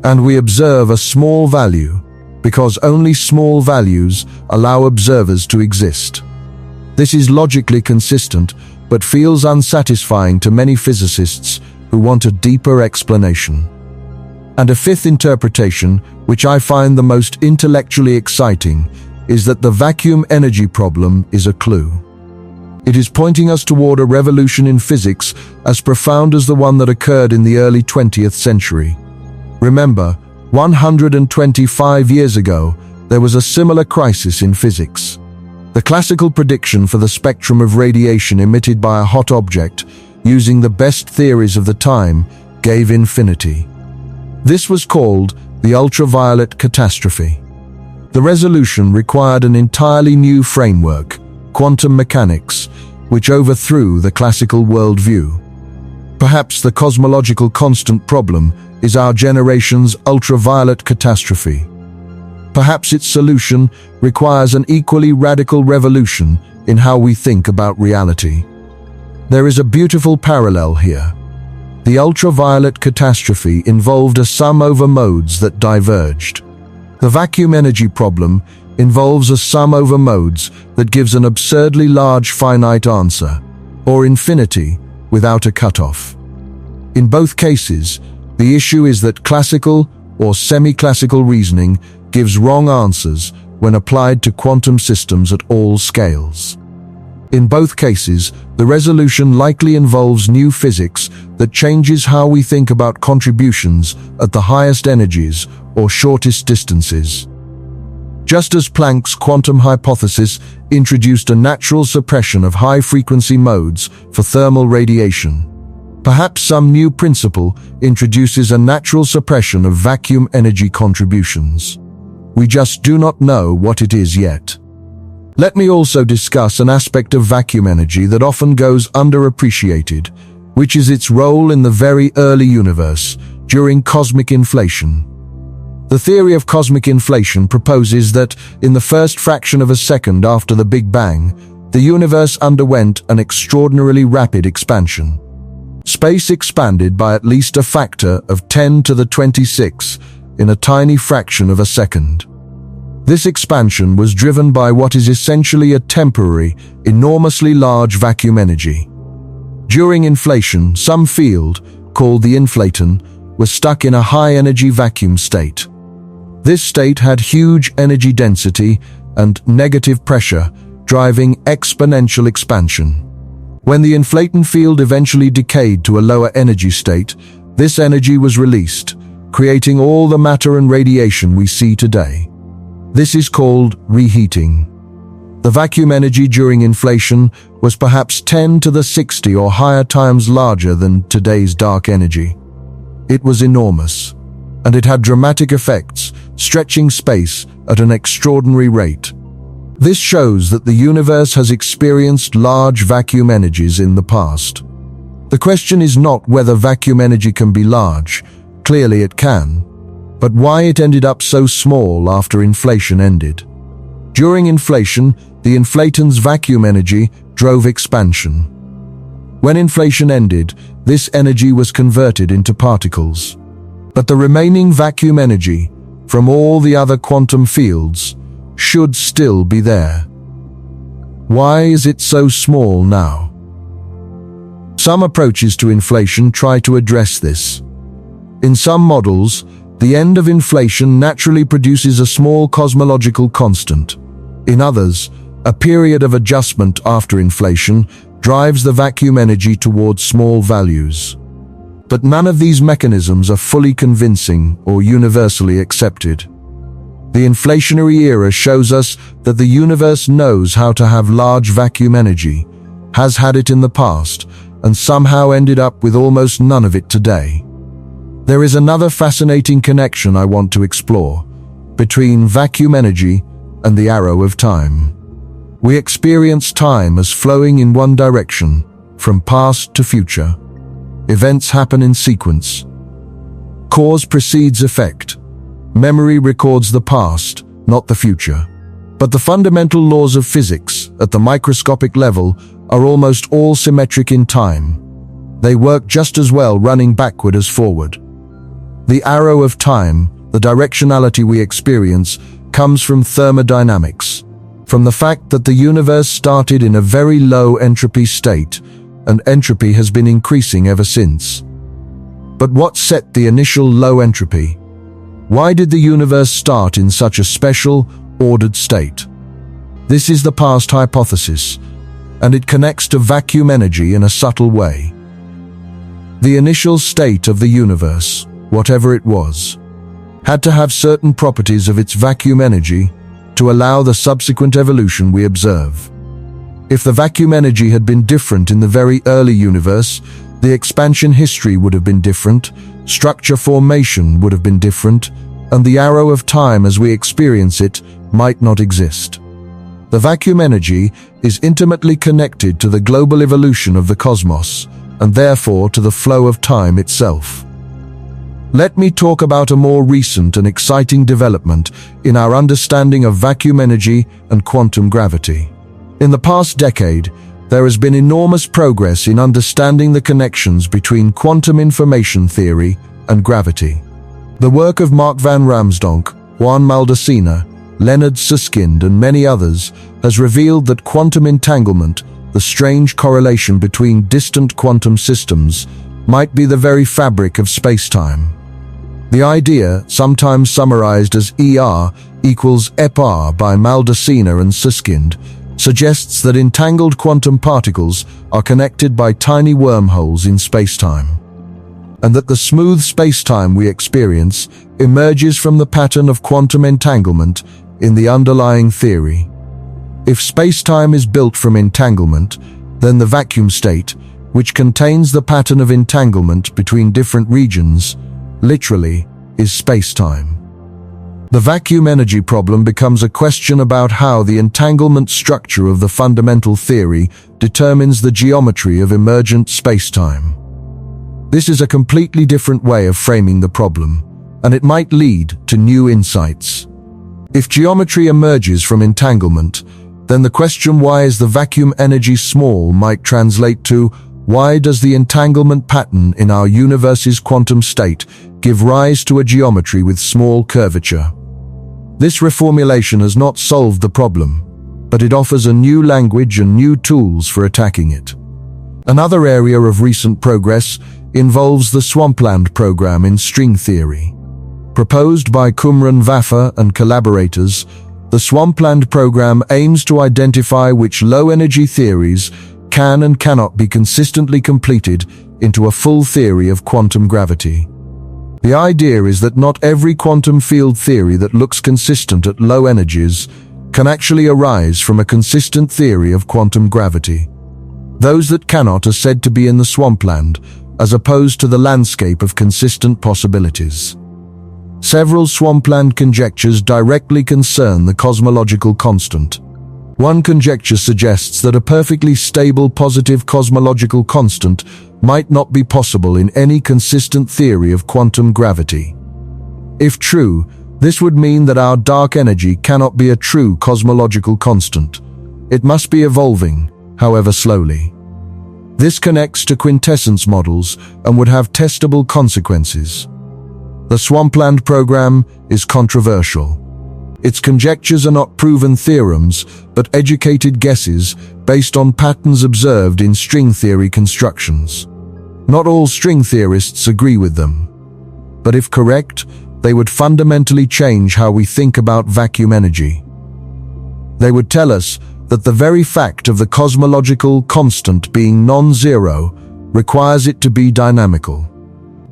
And we observe a small value because only small values allow observers to exist. This is logically consistent, but feels unsatisfying to many physicists who want a deeper explanation. And a fifth interpretation, which I find the most intellectually exciting, is that the vacuum energy problem is a clue. It is pointing us toward a revolution in physics as profound as the one that occurred in the early 20th century. Remember, 125 years ago, there was a similar crisis in physics. The classical prediction for the spectrum of radiation emitted by a hot object, using the best theories of the time, gave infinity. This was called the ultraviolet catastrophe. The resolution required an entirely new framework, quantum mechanics, which overthrew the classical worldview. Perhaps the cosmological constant problem is our generation's ultraviolet catastrophe. Perhaps its solution requires an equally radical revolution in how we think about reality. There is a beautiful parallel here. The ultraviolet catastrophe involved a sum over modes that diverged. The vacuum energy problem involves a sum over modes that gives an absurdly large finite answer, or infinity without a cutoff. In both cases, the issue is that classical or semi-classical reasoning gives wrong answers when applied to quantum systems at all scales. In both cases, the resolution likely involves new physics that changes how we think about contributions at the highest energies or shortest distances. Just as Planck's quantum hypothesis introduced a natural suppression of high-frequency modes for thermal radiation, perhaps some new principle introduces a natural suppression of vacuum energy contributions. We just do not know what it is yet. Let me also discuss an aspect of vacuum energy that often goes underappreciated, which is its role in the very early universe during cosmic inflation. The theory of cosmic inflation proposes that, in the first fraction of a second after the Big Bang, the universe underwent an extraordinarily rapid expansion. Space expanded by at least a factor of 10 to the 26 in a tiny fraction of a second. This expansion was driven by what is essentially a temporary, enormously large vacuum energy. During inflation, some field, called the inflaton, was stuck in a high-energy vacuum state. This state had huge energy density and negative pressure, driving exponential expansion. When the inflaton field eventually decayed to a lower energy state, this energy was released, creating all the matter and radiation we see today. This is called reheating. The vacuum energy during inflation was perhaps 10 to the 60 or higher times larger than today's dark energy. It was enormous, and it had dramatic effects, stretching space at an extraordinary rate. This shows that the universe has experienced large vacuum energies in the past. The question is not whether vacuum energy can be large, clearly it can, but why it ended up so small after inflation ended. During inflation, the inflaton's vacuum energy drove expansion. When inflation ended, this energy was converted into particles. But the remaining vacuum energy from all the other quantum fields should still be there. Why is it so small now? Some approaches to inflation try to address this. In some models, the end of inflation naturally produces a small cosmological constant. In others, a period of adjustment after inflation drives the vacuum energy towards small values. But none of these mechanisms are fully convincing or universally accepted. The inflationary era shows us that the universe knows how to have large vacuum energy, has had it in the past, and somehow ended up with almost none of it today. There is another fascinating connection I want to explore between vacuum energy and the arrow of time. We experience time as flowing in one direction, from past to future. Events happen in sequence. Cause precedes effect. Memory records the past, not the future. But the fundamental laws of physics, at the microscopic level, are almost all symmetric in time. They work just as well running backward as forward. The arrow of time, the directionality we experience, comes from thermodynamics, from the fact that the universe started in a very low entropy state, and entropy has been increasing ever since. But what set the initial low entropy? Why did the universe start in such a special, ordered state? This is the past hypothesis, and it connects to vacuum energy in a subtle way. The initial state of the universe, whatever it was, had to have certain properties of its vacuum energy to allow the subsequent evolution we observe. If the vacuum energy had been different in the very early universe, the expansion history would have been different, structure formation would have been different, and the arrow of time as we experience it might not exist. The vacuum energy is intimately connected to the global evolution of the cosmos, and therefore to the flow of time itself. Let me talk about a more recent and exciting development in our understanding of vacuum energy and quantum gravity. In the past decade, there has been enormous progress in understanding the connections between quantum information theory and gravity. The work of Mark van Ramsdonk, Juan Maldacena, Leonard Susskind, and many others has revealed that quantum entanglement, the strange correlation between distant quantum systems, might be the very fabric of space-time. The idea, sometimes summarized as ER equals EPR by Maldacena and Susskind, suggests that entangled quantum particles are connected by tiny wormholes in space-time, and that the smooth space-time we experience emerges from the pattern of quantum entanglement in the underlying theory. If space-time is built from entanglement, then the vacuum state, which contains the pattern of entanglement between different regions, literally, is space-time. The vacuum energy problem becomes a question about how the entanglement structure of the fundamental theory determines the geometry of emergent space-time. This is a completely different way of framing the problem, and it might lead to new insights. If geometry emerges from entanglement, then the question why is the vacuum energy small might translate to why does the entanglement pattern in our universe's quantum state give rise to a geometry with small curvature? This reformulation has not solved the problem, but it offers a new language and new tools for attacking it. Another area of recent progress involves the swampland program in string theory. Proposed by Kumran Vafa and collaborators, the swampland program aims to identify which low-energy theories can and cannot be consistently completed into a full theory of quantum gravity. The idea is that not every quantum field theory that looks consistent at low energies can actually arise from a consistent theory of quantum gravity. Those that cannot are said to be in the swampland, as opposed to the landscape of consistent possibilities. Several swampland conjectures directly concern the cosmological constant. One conjecture suggests that a perfectly stable positive cosmological constant might not be possible in any consistent theory of quantum gravity. If true, this would mean that our dark energy cannot be a true cosmological constant. It must be evolving, however slowly. This connects to quintessence models and would have testable consequences. The Swampland program is controversial. Its conjectures are not proven theorems, but educated guesses based on patterns observed in string theory constructions. Not all string theorists agree with them. But if correct, they would fundamentally change how we think about vacuum energy. They would tell us that the very fact of the cosmological constant being non-zero requires it to be dynamical,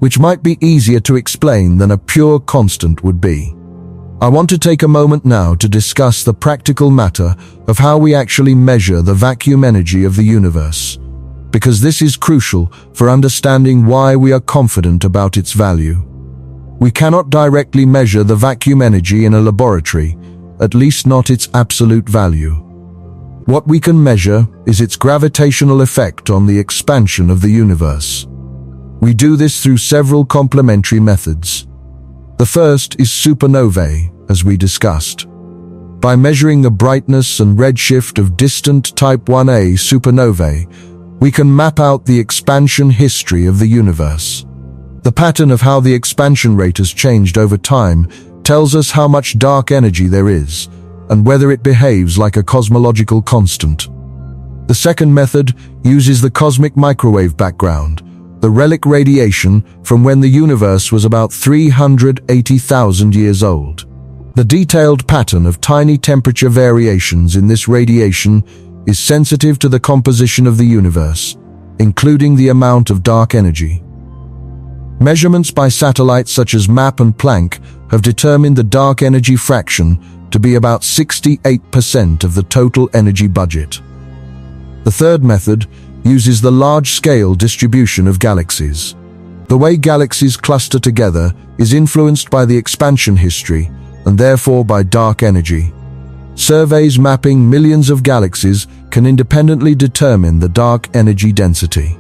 which might be easier to explain than a pure constant would be. I want to take a moment now to discuss the practical matter of how we actually measure the vacuum energy of the universe, because this is crucial for understanding why we are confident about its value. We cannot directly measure the vacuum energy in a laboratory, at least not its absolute value. What we can measure is its gravitational effect on the expansion of the universe. We do this through several complementary methods. The first is supernovae, as we discussed. By measuring the brightness and redshift of distant Type 1a supernovae, we can map out the expansion history of the universe. The pattern of how the expansion rate has changed over time tells us how much dark energy there is, and whether it behaves like a cosmological constant. The second method uses the cosmic microwave background, the relic radiation from when the universe was about 380,000 years old. The detailed pattern of tiny temperature variations in this radiation is sensitive to the composition of the universe, including the amount of dark energy. Measurements by satellites such as MAP and Planck have determined the dark energy fraction to be about 68% of the total energy budget. The third method uses the large-scale distribution of galaxies. The way galaxies cluster together is influenced by the expansion history and therefore by dark energy. Surveys mapping millions of galaxies can independently determine the dark energy density.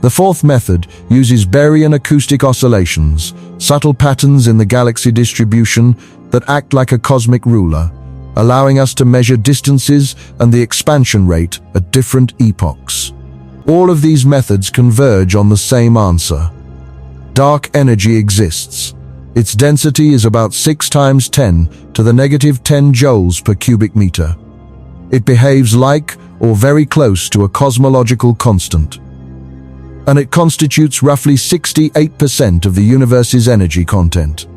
The fourth method uses baryon acoustic oscillations, subtle patterns in the galaxy distribution that act like a cosmic ruler, allowing us to measure distances and the expansion rate at different epochs. All of these methods converge on the same answer. Dark energy exists. Its density is about 6 times 10 to the negative 10 joules per cubic meter. It behaves like or very close to a cosmological constant, and it constitutes roughly 68% of the universe's energy content.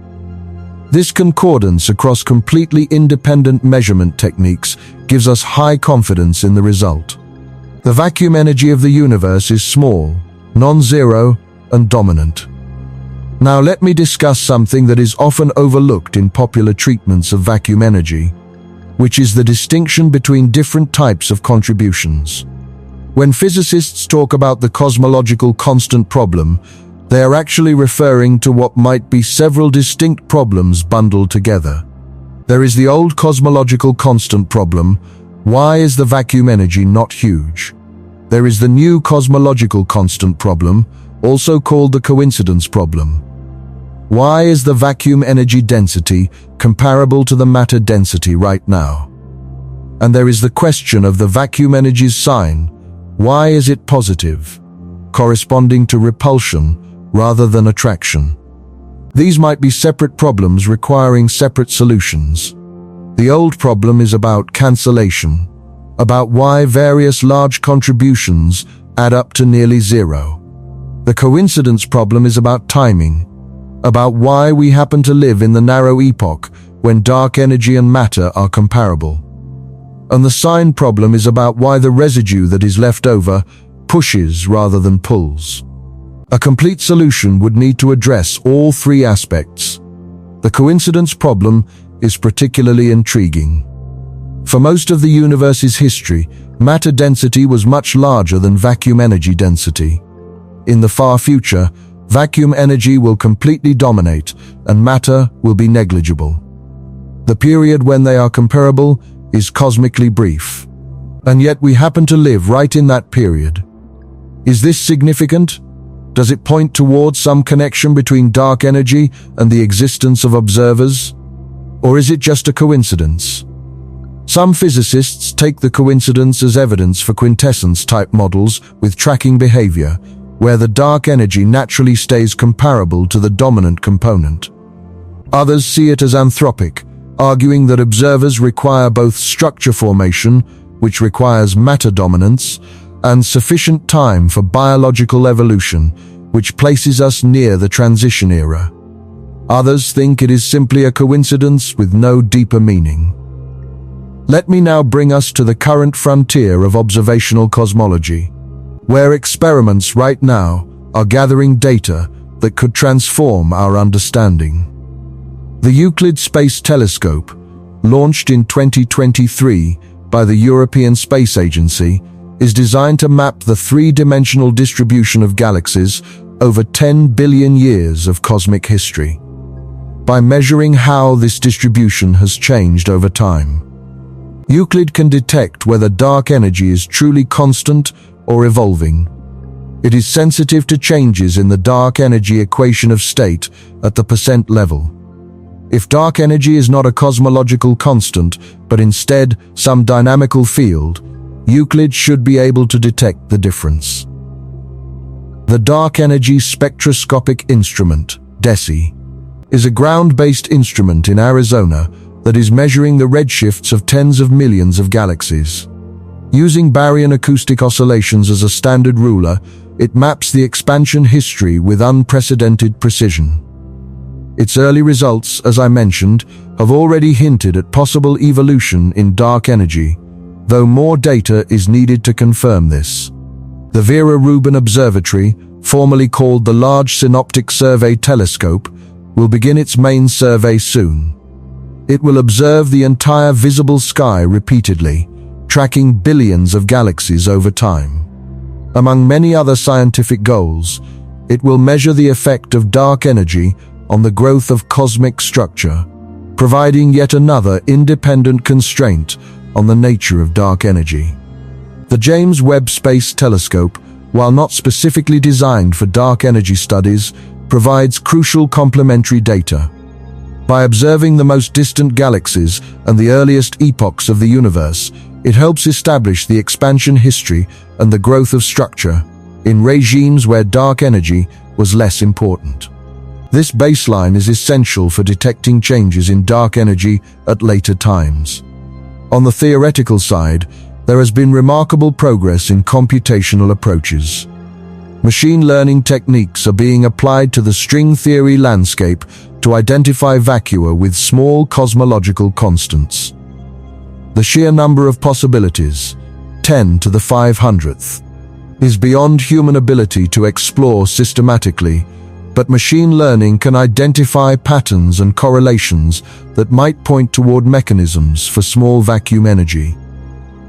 This concordance across completely independent measurement techniques gives us high confidence in the result. The vacuum energy of the universe is small, non-zero, and dominant. Now let me discuss something that is often overlooked in popular treatments of vacuum energy, which is the distinction between different types of contributions. When physicists talk about the cosmological constant problem, they are actually referring to what might be several distinct problems bundled together. There is the old cosmological constant problem: why is the vacuum energy not huge? There is the new cosmological constant problem, also called the coincidence problem. Why is the vacuum energy density comparable to the matter density right now? And there is the question of the vacuum energy's sign. Why is it positive, corresponding to repulsion rather than attraction? These might be separate problems requiring separate solutions. The old problem is about cancellation, about why various large contributions add up to nearly zero. The coincidence problem is about timing, about why we happen to live in the narrow epoch when dark energy and matter are comparable. And the sign problem is about why the residue that is left over pushes rather than pulls. A complete solution would need to address all three aspects. The coincidence problem is particularly intriguing. For most of the universe's history, matter density was much larger than vacuum energy density. In the far future, vacuum energy will completely dominate and matter will be negligible. The period when they are comparable is cosmically brief. And yet we happen to live right in that period. Is this significant? Does it point towards some connection between dark energy and the existence of observers? Or is it just a coincidence? Some physicists take the coincidence as evidence for quintessence-type models with tracking behavior, where the dark energy naturally stays comparable to the dominant component. Others see it as anthropic, arguing that observers require both structure formation, which requires matter dominance, and sufficient time for biological evolution, which places us near the transition era. Others think it is simply a coincidence with no deeper meaning. Let me now bring us to the current frontier of observational cosmology, where experiments right now are gathering data that could transform our understanding. The Euclid Space Telescope, launched in 2023 by the European Space Agency, is designed to map the three-dimensional distribution of galaxies over 10 billion years of cosmic history. By measuring how this distribution has changed over time, Euclid can detect whether dark energy is truly constant or evolving. It is sensitive to changes in the dark energy equation of state at the percent level. If dark energy is not a cosmological constant, but instead some dynamical field, Euclid should be able to detect the difference. The Dark Energy Spectroscopic Instrument, DESI, is a ground-based instrument in Arizona that is measuring the redshifts of tens of millions of galaxies. Using baryon acoustic oscillations as a standard ruler, it maps the expansion history with unprecedented precision. Its early results, as I mentioned, have already hinted at possible evolution in dark energy, though more data is needed to confirm this. The Vera Rubin Observatory, formerly called the Large Synoptic Survey Telescope, will begin its main survey soon. It will observe the entire visible sky repeatedly, tracking billions of galaxies over time. Among many other scientific goals, it will measure the effect of dark energy on the growth of cosmic structure, providing yet another independent constraint on the nature of dark energy. The James Webb Space Telescope, while not specifically designed for dark energy studies, provides crucial complementary data. By observing the most distant galaxies and the earliest epochs of the universe, it helps establish the expansion history and the growth of structure in regimes where dark energy was less important. This baseline is essential for detecting changes in dark energy at later times. On the theoretical side, there has been remarkable progress in computational approaches. Machine learning techniques are being applied to the string theory landscape to identify vacua with small cosmological constants. The sheer number of possibilities, 10 to the 500th, is beyond human ability to explore systematically, but machine learning can identify patterns and correlations that might point toward mechanisms for small vacuum energy.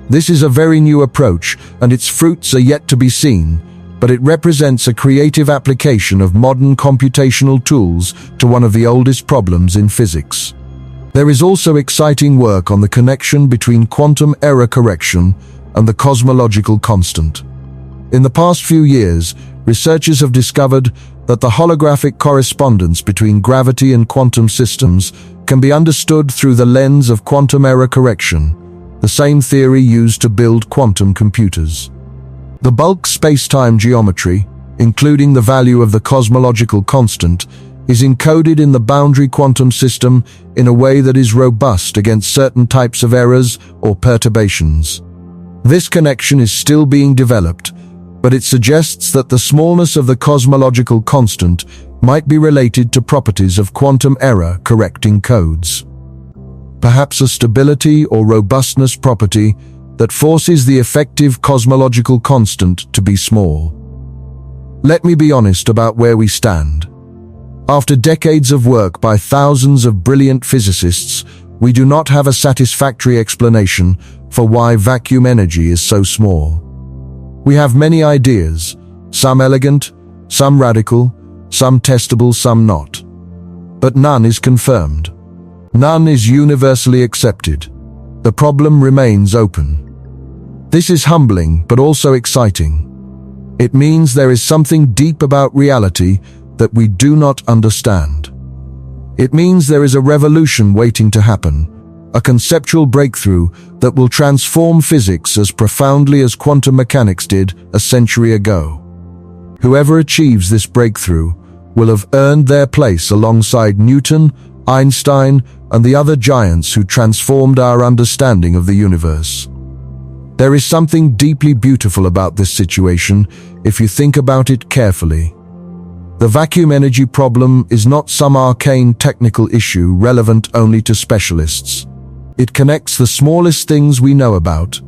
This is a very new approach, and its fruits are yet to be seen, but it represents a creative application of modern computational tools to one of the oldest problems in physics. There is also exciting work on the connection between quantum error correction and the cosmological constant. In the past few years, researchers have discovered that the holographic correspondence between gravity and quantum systems can be understood through the lens of quantum error correction, the same theory used to build quantum computers. The bulk space-time geometry, including the value of the cosmological constant, is encoded in the boundary quantum system in a way that is robust against certain types of errors or perturbations. This connection is still being developed, but it suggests that the smallness of the cosmological constant might be related to properties of quantum error correcting codes. perhaps a stability or robustness property that forces the effective cosmological constant to be small. Let me be honest about where we stand. After decades of work by thousands of brilliant physicists, we do not have a satisfactory explanation for why vacuum energy is so small. We have many ideas, some elegant, some radical, some testable, some not. But none is confirmed. None is universally accepted. The problem remains open. This is humbling, but also exciting. It means there is something deep about reality that we do not understand. It means there is a revolution waiting to happen, a conceptual breakthrough that will transform physics as profoundly as quantum mechanics did a century ago. Whoever achieves this breakthrough will have earned their place alongside Newton, Einstein, and the other giants who transformed our understanding of the universe. There is something deeply beautiful about this situation if you think about it carefully. The vacuum energy problem is not some arcane technical issue relevant only to specialists. It connects the smallest things we know about,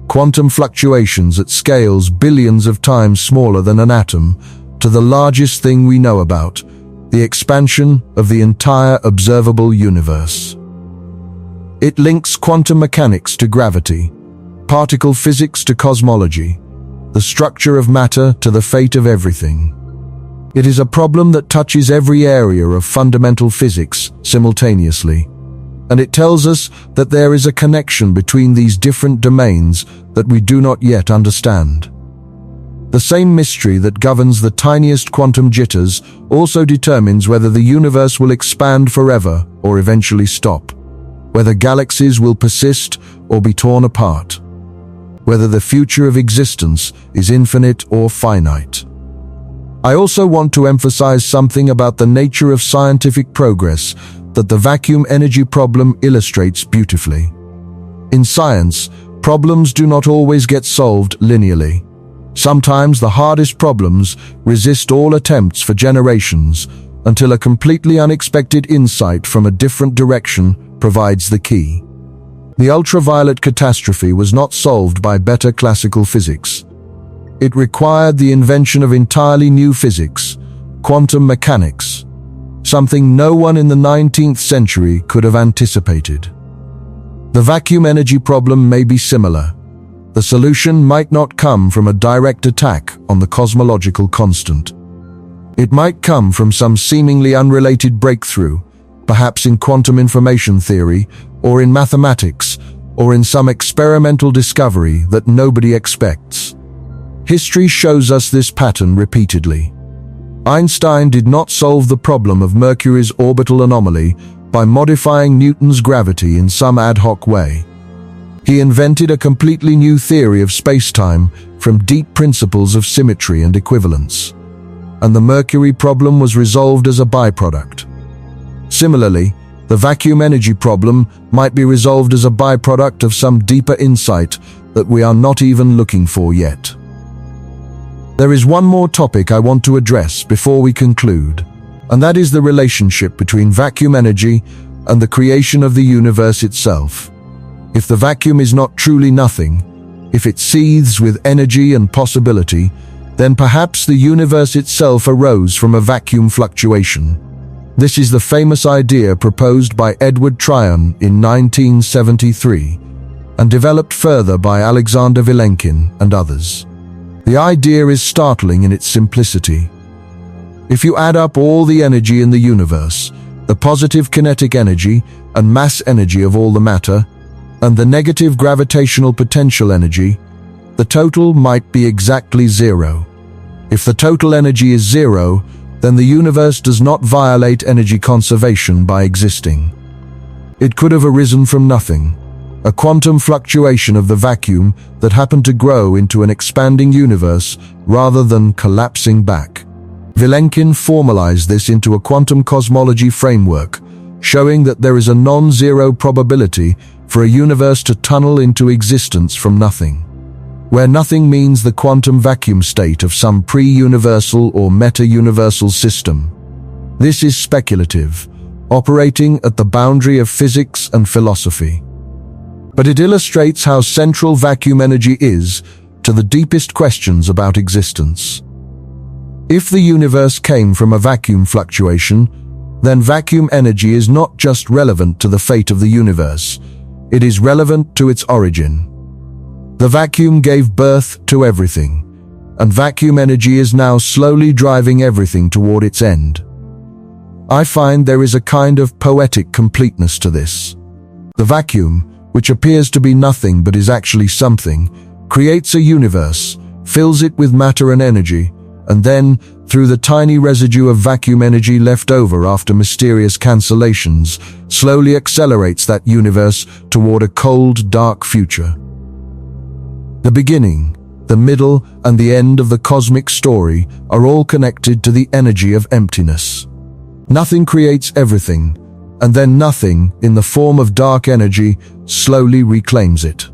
quantum fluctuations at scales billions of times smaller than an atom, to the largest thing we know about, the expansion of the entire observable universe. It links quantum mechanics to gravity, particle physics to cosmology, the structure of matter to the fate of everything. It is a problem that touches every area of fundamental physics simultaneously, and it tells us that there is a connection between these different domains that we do not yet understand. The same mystery that governs the tiniest quantum jitters also determines whether the universe will expand forever or eventually stop, whether galaxies will persist or be torn apart, whether the future of existence is infinite or finite. I also want to emphasize something about the nature of scientific progress that the vacuum energy problem illustrates beautifully. In science, problems do not always get solved linearly. Sometimes the hardest problems resist all attempts for generations until a completely unexpected insight from a different direction provides the key. The ultraviolet catastrophe was not solved by better classical physics. It required the invention of entirely new physics, quantum mechanics, something no one in the 19th century could have anticipated. The vacuum energy problem may be similar. The solution might not come from a direct attack on the cosmological constant. It might come from some seemingly unrelated breakthrough, perhaps in quantum information theory, or in mathematics, or in some experimental discovery that nobody expects. History shows us this pattern repeatedly. Einstein did not solve the problem of Mercury's orbital anomaly by modifying Newton's gravity in some ad hoc way. He invented a completely new theory of space-time from deep principles of symmetry and equivalence, and the Mercury problem was resolved as a byproduct. Similarly, the vacuum energy problem might be resolved as a byproduct of some deeper insight that we are not even looking for yet. There is one more topic I want to address before we conclude, and that is the relationship between vacuum energy and the creation of the universe itself. If the vacuum is not truly nothing, if it seethes with energy and possibility, then perhaps the universe itself arose from a vacuum fluctuation. This is the famous idea proposed by Edward Tryon in 1973 and developed further by Alexander Vilenkin and others. The idea is startling in its simplicity. If you add up all the energy in the universe, the positive kinetic energy and mass energy of all the matter, and the negative gravitational potential energy, the total might be exactly zero. If the total energy is zero, then the universe does not violate energy conservation by existing. It could have arisen from nothing, a quantum fluctuation of the vacuum that happened to grow into an expanding universe rather than collapsing back. Vilenkin formalized this into a quantum cosmology framework, showing that there is a non-zero probability for a universe to tunnel into existence from nothing, where nothing means the quantum vacuum state of some pre-universal or meta-universal system. This is speculative, operating at the boundary of physics and philosophy. But it illustrates how central vacuum energy is to the deepest questions about existence. If the universe came from a vacuum fluctuation, then vacuum energy is not just relevant to the fate of the universe, it is relevant to its origin. The vacuum gave birth to everything, and vacuum energy is now slowly driving everything toward its end. I find there is a kind of poetic completeness to this. The vacuum, which appears to be nothing but is actually something, creates a universe, fills it with matter and energy, and then, through the tiny residue of vacuum energy left over after mysterious cancellations, slowly accelerates that universe toward a cold, dark future. The beginning, the middle, and the end of the cosmic story are all connected to the energy of emptiness. Nothing creates everything, and then nothing, in the form of dark energy, slowly reclaims it.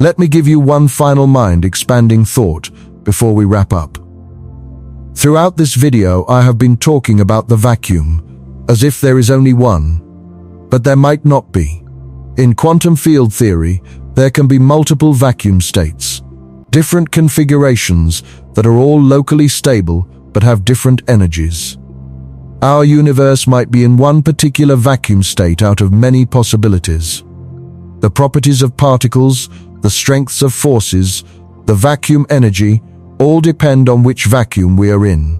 Let me give you one final mind-expanding thought before we wrap up. Throughout this video, I have been talking about the vacuum, as if there is only one. But there might not be. In quantum field theory, there can be multiple vacuum states, different configurations that are all locally stable but have different energies. Our universe might be in one particular vacuum state out of many possibilities. The properties of particles, the strengths of forces, the vacuum energy, all depend on which vacuum we are in.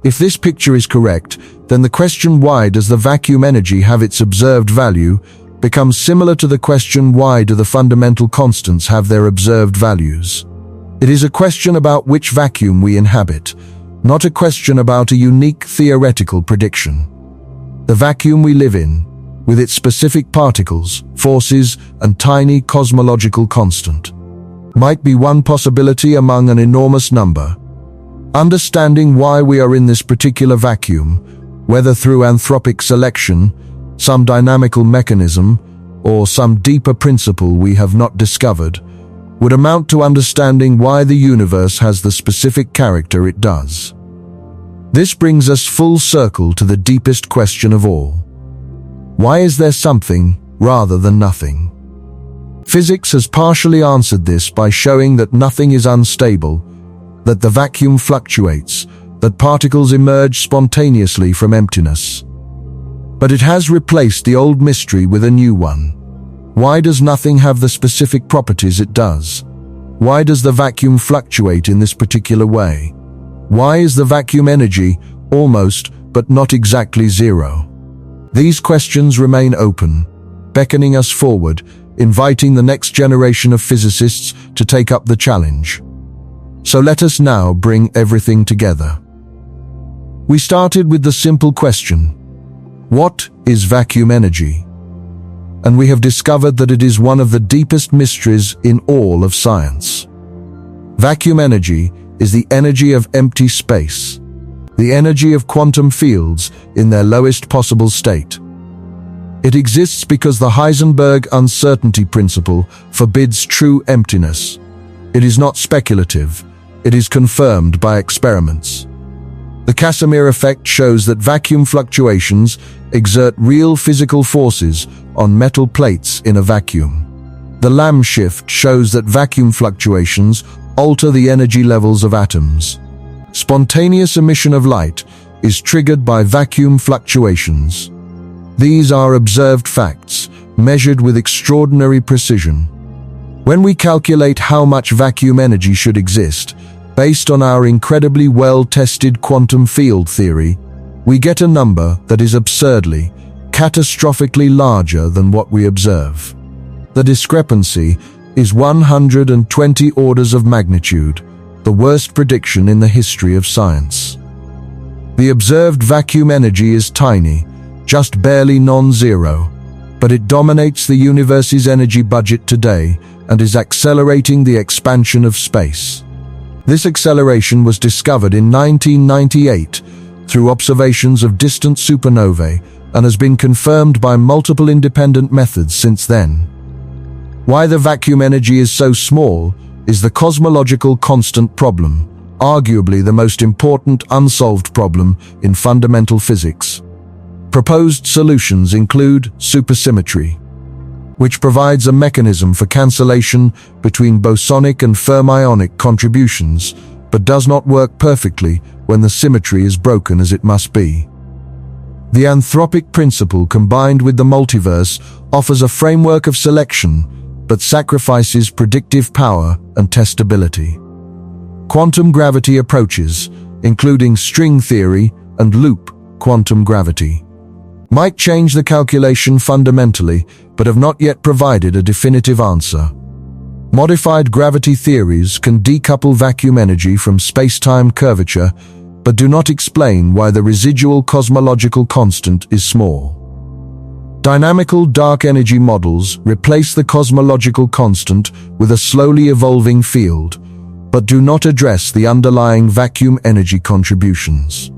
If this picture is correct, then the question why does the vacuum energy have its observed value becomes similar to the question why do the fundamental constants have their observed values. It is a question about which vacuum we inhabit, not a question about a unique theoretical prediction. The vacuum we live in, with its specific particles, forces, and tiny cosmological constant, might be one possibility among an enormous number. Understanding why we are in this particular vacuum, whether through anthropic selection, some dynamical mechanism, or some deeper principle we have not discovered, would amount to understanding why the universe has the specific character it does. This brings us full circle to the deepest question of all. Why is there something rather than nothing? Physics has partially answered this by showing that nothing is unstable, that the vacuum fluctuates, that particles emerge spontaneously from emptiness. But it has replaced the old mystery with a new one. Why does nothing have the specific properties it does? Why does the vacuum fluctuate in this particular way? Why is the vacuum energy almost, but not exactly zero? These questions remain open, beckoning us forward, inviting the next generation of physicists to take up the challenge. So let us now bring everything together. We started with the simple question, what is vacuum energy? And we have discovered that it is one of the deepest mysteries in all of science. Vacuum energy is the energy of empty space, the energy of quantum fields in their lowest possible state. It exists because the Heisenberg uncertainty principle forbids true emptiness. It is not speculative, it is confirmed by experiments. The Casimir effect shows that vacuum fluctuations exert real physical forces on metal plates in a vacuum. The Lamb shift shows that vacuum fluctuations alter the energy levels of atoms. Spontaneous emission of light is triggered by vacuum fluctuations. These are observed facts, measured with extraordinary precision. When we calculate how much vacuum energy should exist, based on our incredibly well-tested quantum field theory, we get a number that is absurdly, catastrophically larger than what we observe. The discrepancy is 120 orders of magnitude, the worst prediction in the history of science. The observed vacuum energy is tiny, just barely non-zero, but it dominates the universe's energy budget today and is accelerating the expansion of space. This acceleration was discovered in 1998 through observations of distant supernovae and has been confirmed by multiple independent methods since then. Why the vacuum energy is so small is the cosmological constant problem, arguably the most important unsolved problem in fundamental physics. Proposed solutions include supersymmetry, which provides a mechanism for cancellation between bosonic and fermionic contributions, but does not work perfectly when the symmetry is broken as it must be. The anthropic principle combined with the multiverse offers a framework of selection, but sacrifices predictive power and testability. Quantum gravity approaches, including string theory and loop quantum gravity, might change the calculation fundamentally, but have not yet provided a definitive answer. Modified gravity theories can decouple vacuum energy from space-time curvature, but do not explain why the residual cosmological constant is small. Dynamical dark energy models replace the cosmological constant with a slowly evolving field, but do not address the underlying vacuum energy contributions.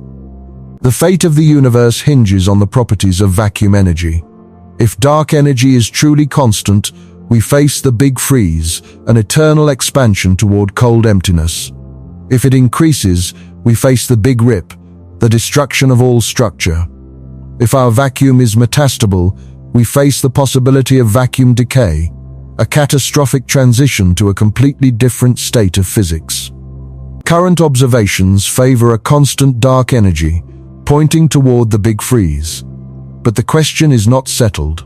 The fate of the universe hinges on the properties of vacuum energy. If dark energy is truly constant, we face the big freeze, an eternal expansion toward cold emptiness. If it increases, we face the big rip, the destruction of all structure. If our vacuum is metastable, we face the possibility of vacuum decay, a catastrophic transition to a completely different state of physics. Current observations favor a constant dark energy, pointing toward the big freeze. But the question is not settled.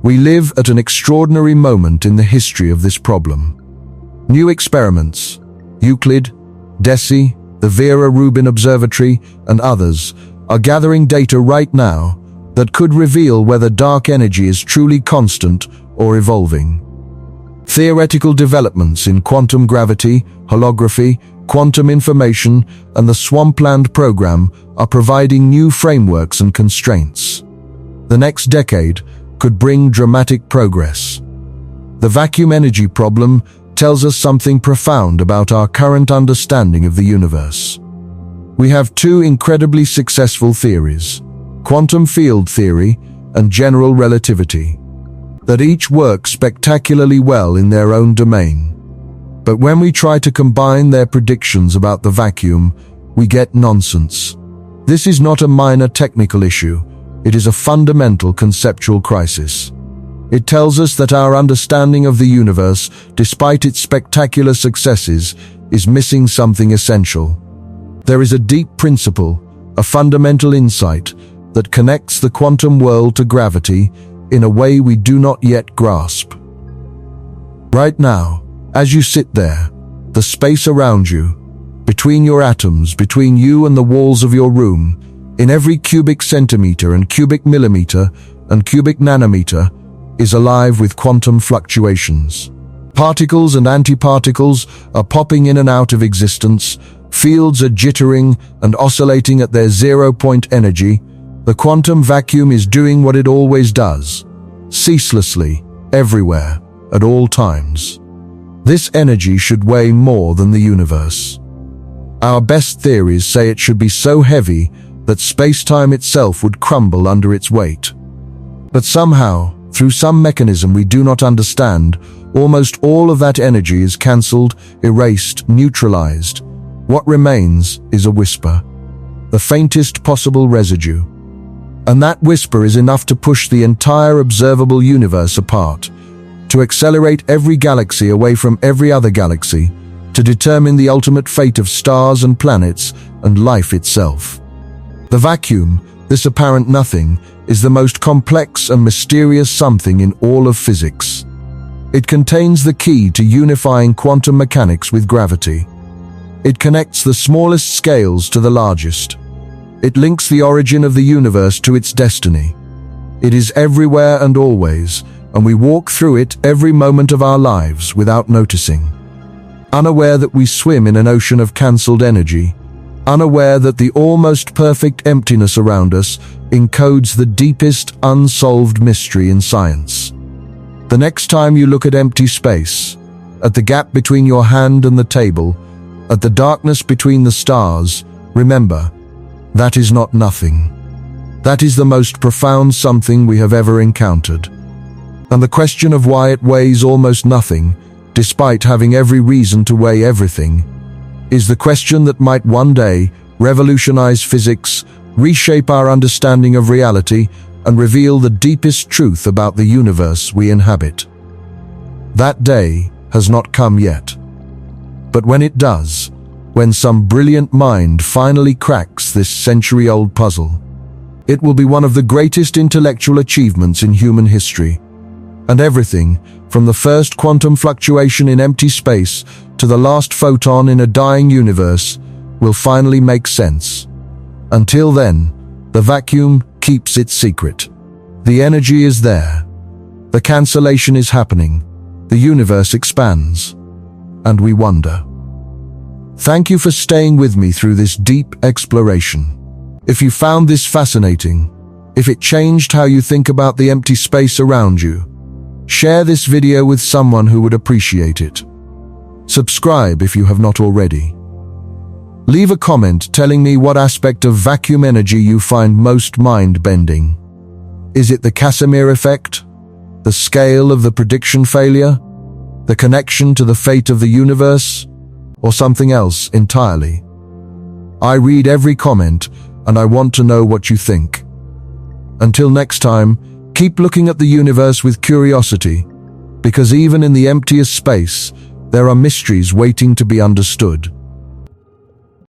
We live at an extraordinary moment in the history of this problem. New experiments, Euclid, DESI, the Vera Rubin Observatory, and others, are gathering data right now that could reveal whether dark energy is truly constant or evolving. Theoretical developments in quantum gravity, holography, quantum information, and the Swampland program are providing new frameworks and constraints. The next decade could bring dramatic progress. The vacuum energy problem tells us something profound about our current understanding of the universe. We have two incredibly successful theories, quantum field theory and general relativity, that each work spectacularly well in their own domain. But when we try to combine their predictions about the vacuum, we get nonsense. This is not a minor technical issue, it is a fundamental conceptual crisis. It tells us that our understanding of the universe, despite its spectacular successes, is missing something essential. There is a deep principle, a fundamental insight, that connects the quantum world to gravity in a way we do not yet grasp. Right now, as you sit there, the space around you, between your atoms, between you and the walls of your room, in every cubic centimeter and cubic millimeter and cubic nanometer, is alive with quantum fluctuations. Particles and antiparticles are popping in and out of existence, fields are jittering and oscillating at their zero-point energy. The quantum vacuum is doing what it always does, ceaselessly, everywhere, at all times. This energy should weigh more than the universe. Our best theories say it should be so heavy that space-time itself would crumble under its weight. But somehow, through some mechanism we do not understand, almost all of that energy is cancelled, erased, neutralized. What remains is a whisper, the faintest possible residue. And that whisper is enough to push the entire observable universe apart, to accelerate every galaxy away from every other galaxy, to determine the ultimate fate of stars and planets and life itself. The vacuum, this apparent nothing, is the most complex and mysterious something in all of physics. It contains the key to unifying quantum mechanics with gravity. It connects the smallest scales to the largest. It links the origin of the universe to its destiny. It is everywhere and always, and we walk through it every moment of our lives without noticing. Unaware that we swim in an ocean of cancelled energy, unaware that the almost perfect emptiness around us encodes the deepest unsolved mystery in science. The next time you look at empty space, at the gap between your hand and the table, at the darkness between the stars, remember, that is not nothing. That is the most profound something we have ever encountered. And the question of why it weighs almost nothing, despite having every reason to weigh everything, is the question that might one day revolutionize physics, reshape our understanding of reality, and reveal the deepest truth about the universe we inhabit. That day has not come yet. But when it does, when some brilliant mind finally cracks this century-old puzzle, it will be one of the greatest intellectual achievements in human history. And everything, from the first quantum fluctuation in empty space to the last photon in a dying universe, will finally make sense. Until then, the vacuum keeps its secret. The energy is there. The cancellation is happening. The universe expands. And we wonder. Thank you for staying with me through this deep exploration. If you found this fascinating, if it changed how you think about the empty space around you, share this video with someone who would appreciate it. Subscribe if you have not already. Leave a comment telling me what aspect of vacuum energy you find most mind-bending. Is it the Casimir effect? The scale of the prediction failure? The connection to the fate of the universe? Or something else entirely? I read every comment, and I want to know what you think. Until next time, keep looking at the universe with curiosity, because even in the emptiest space, there are mysteries waiting to be understood.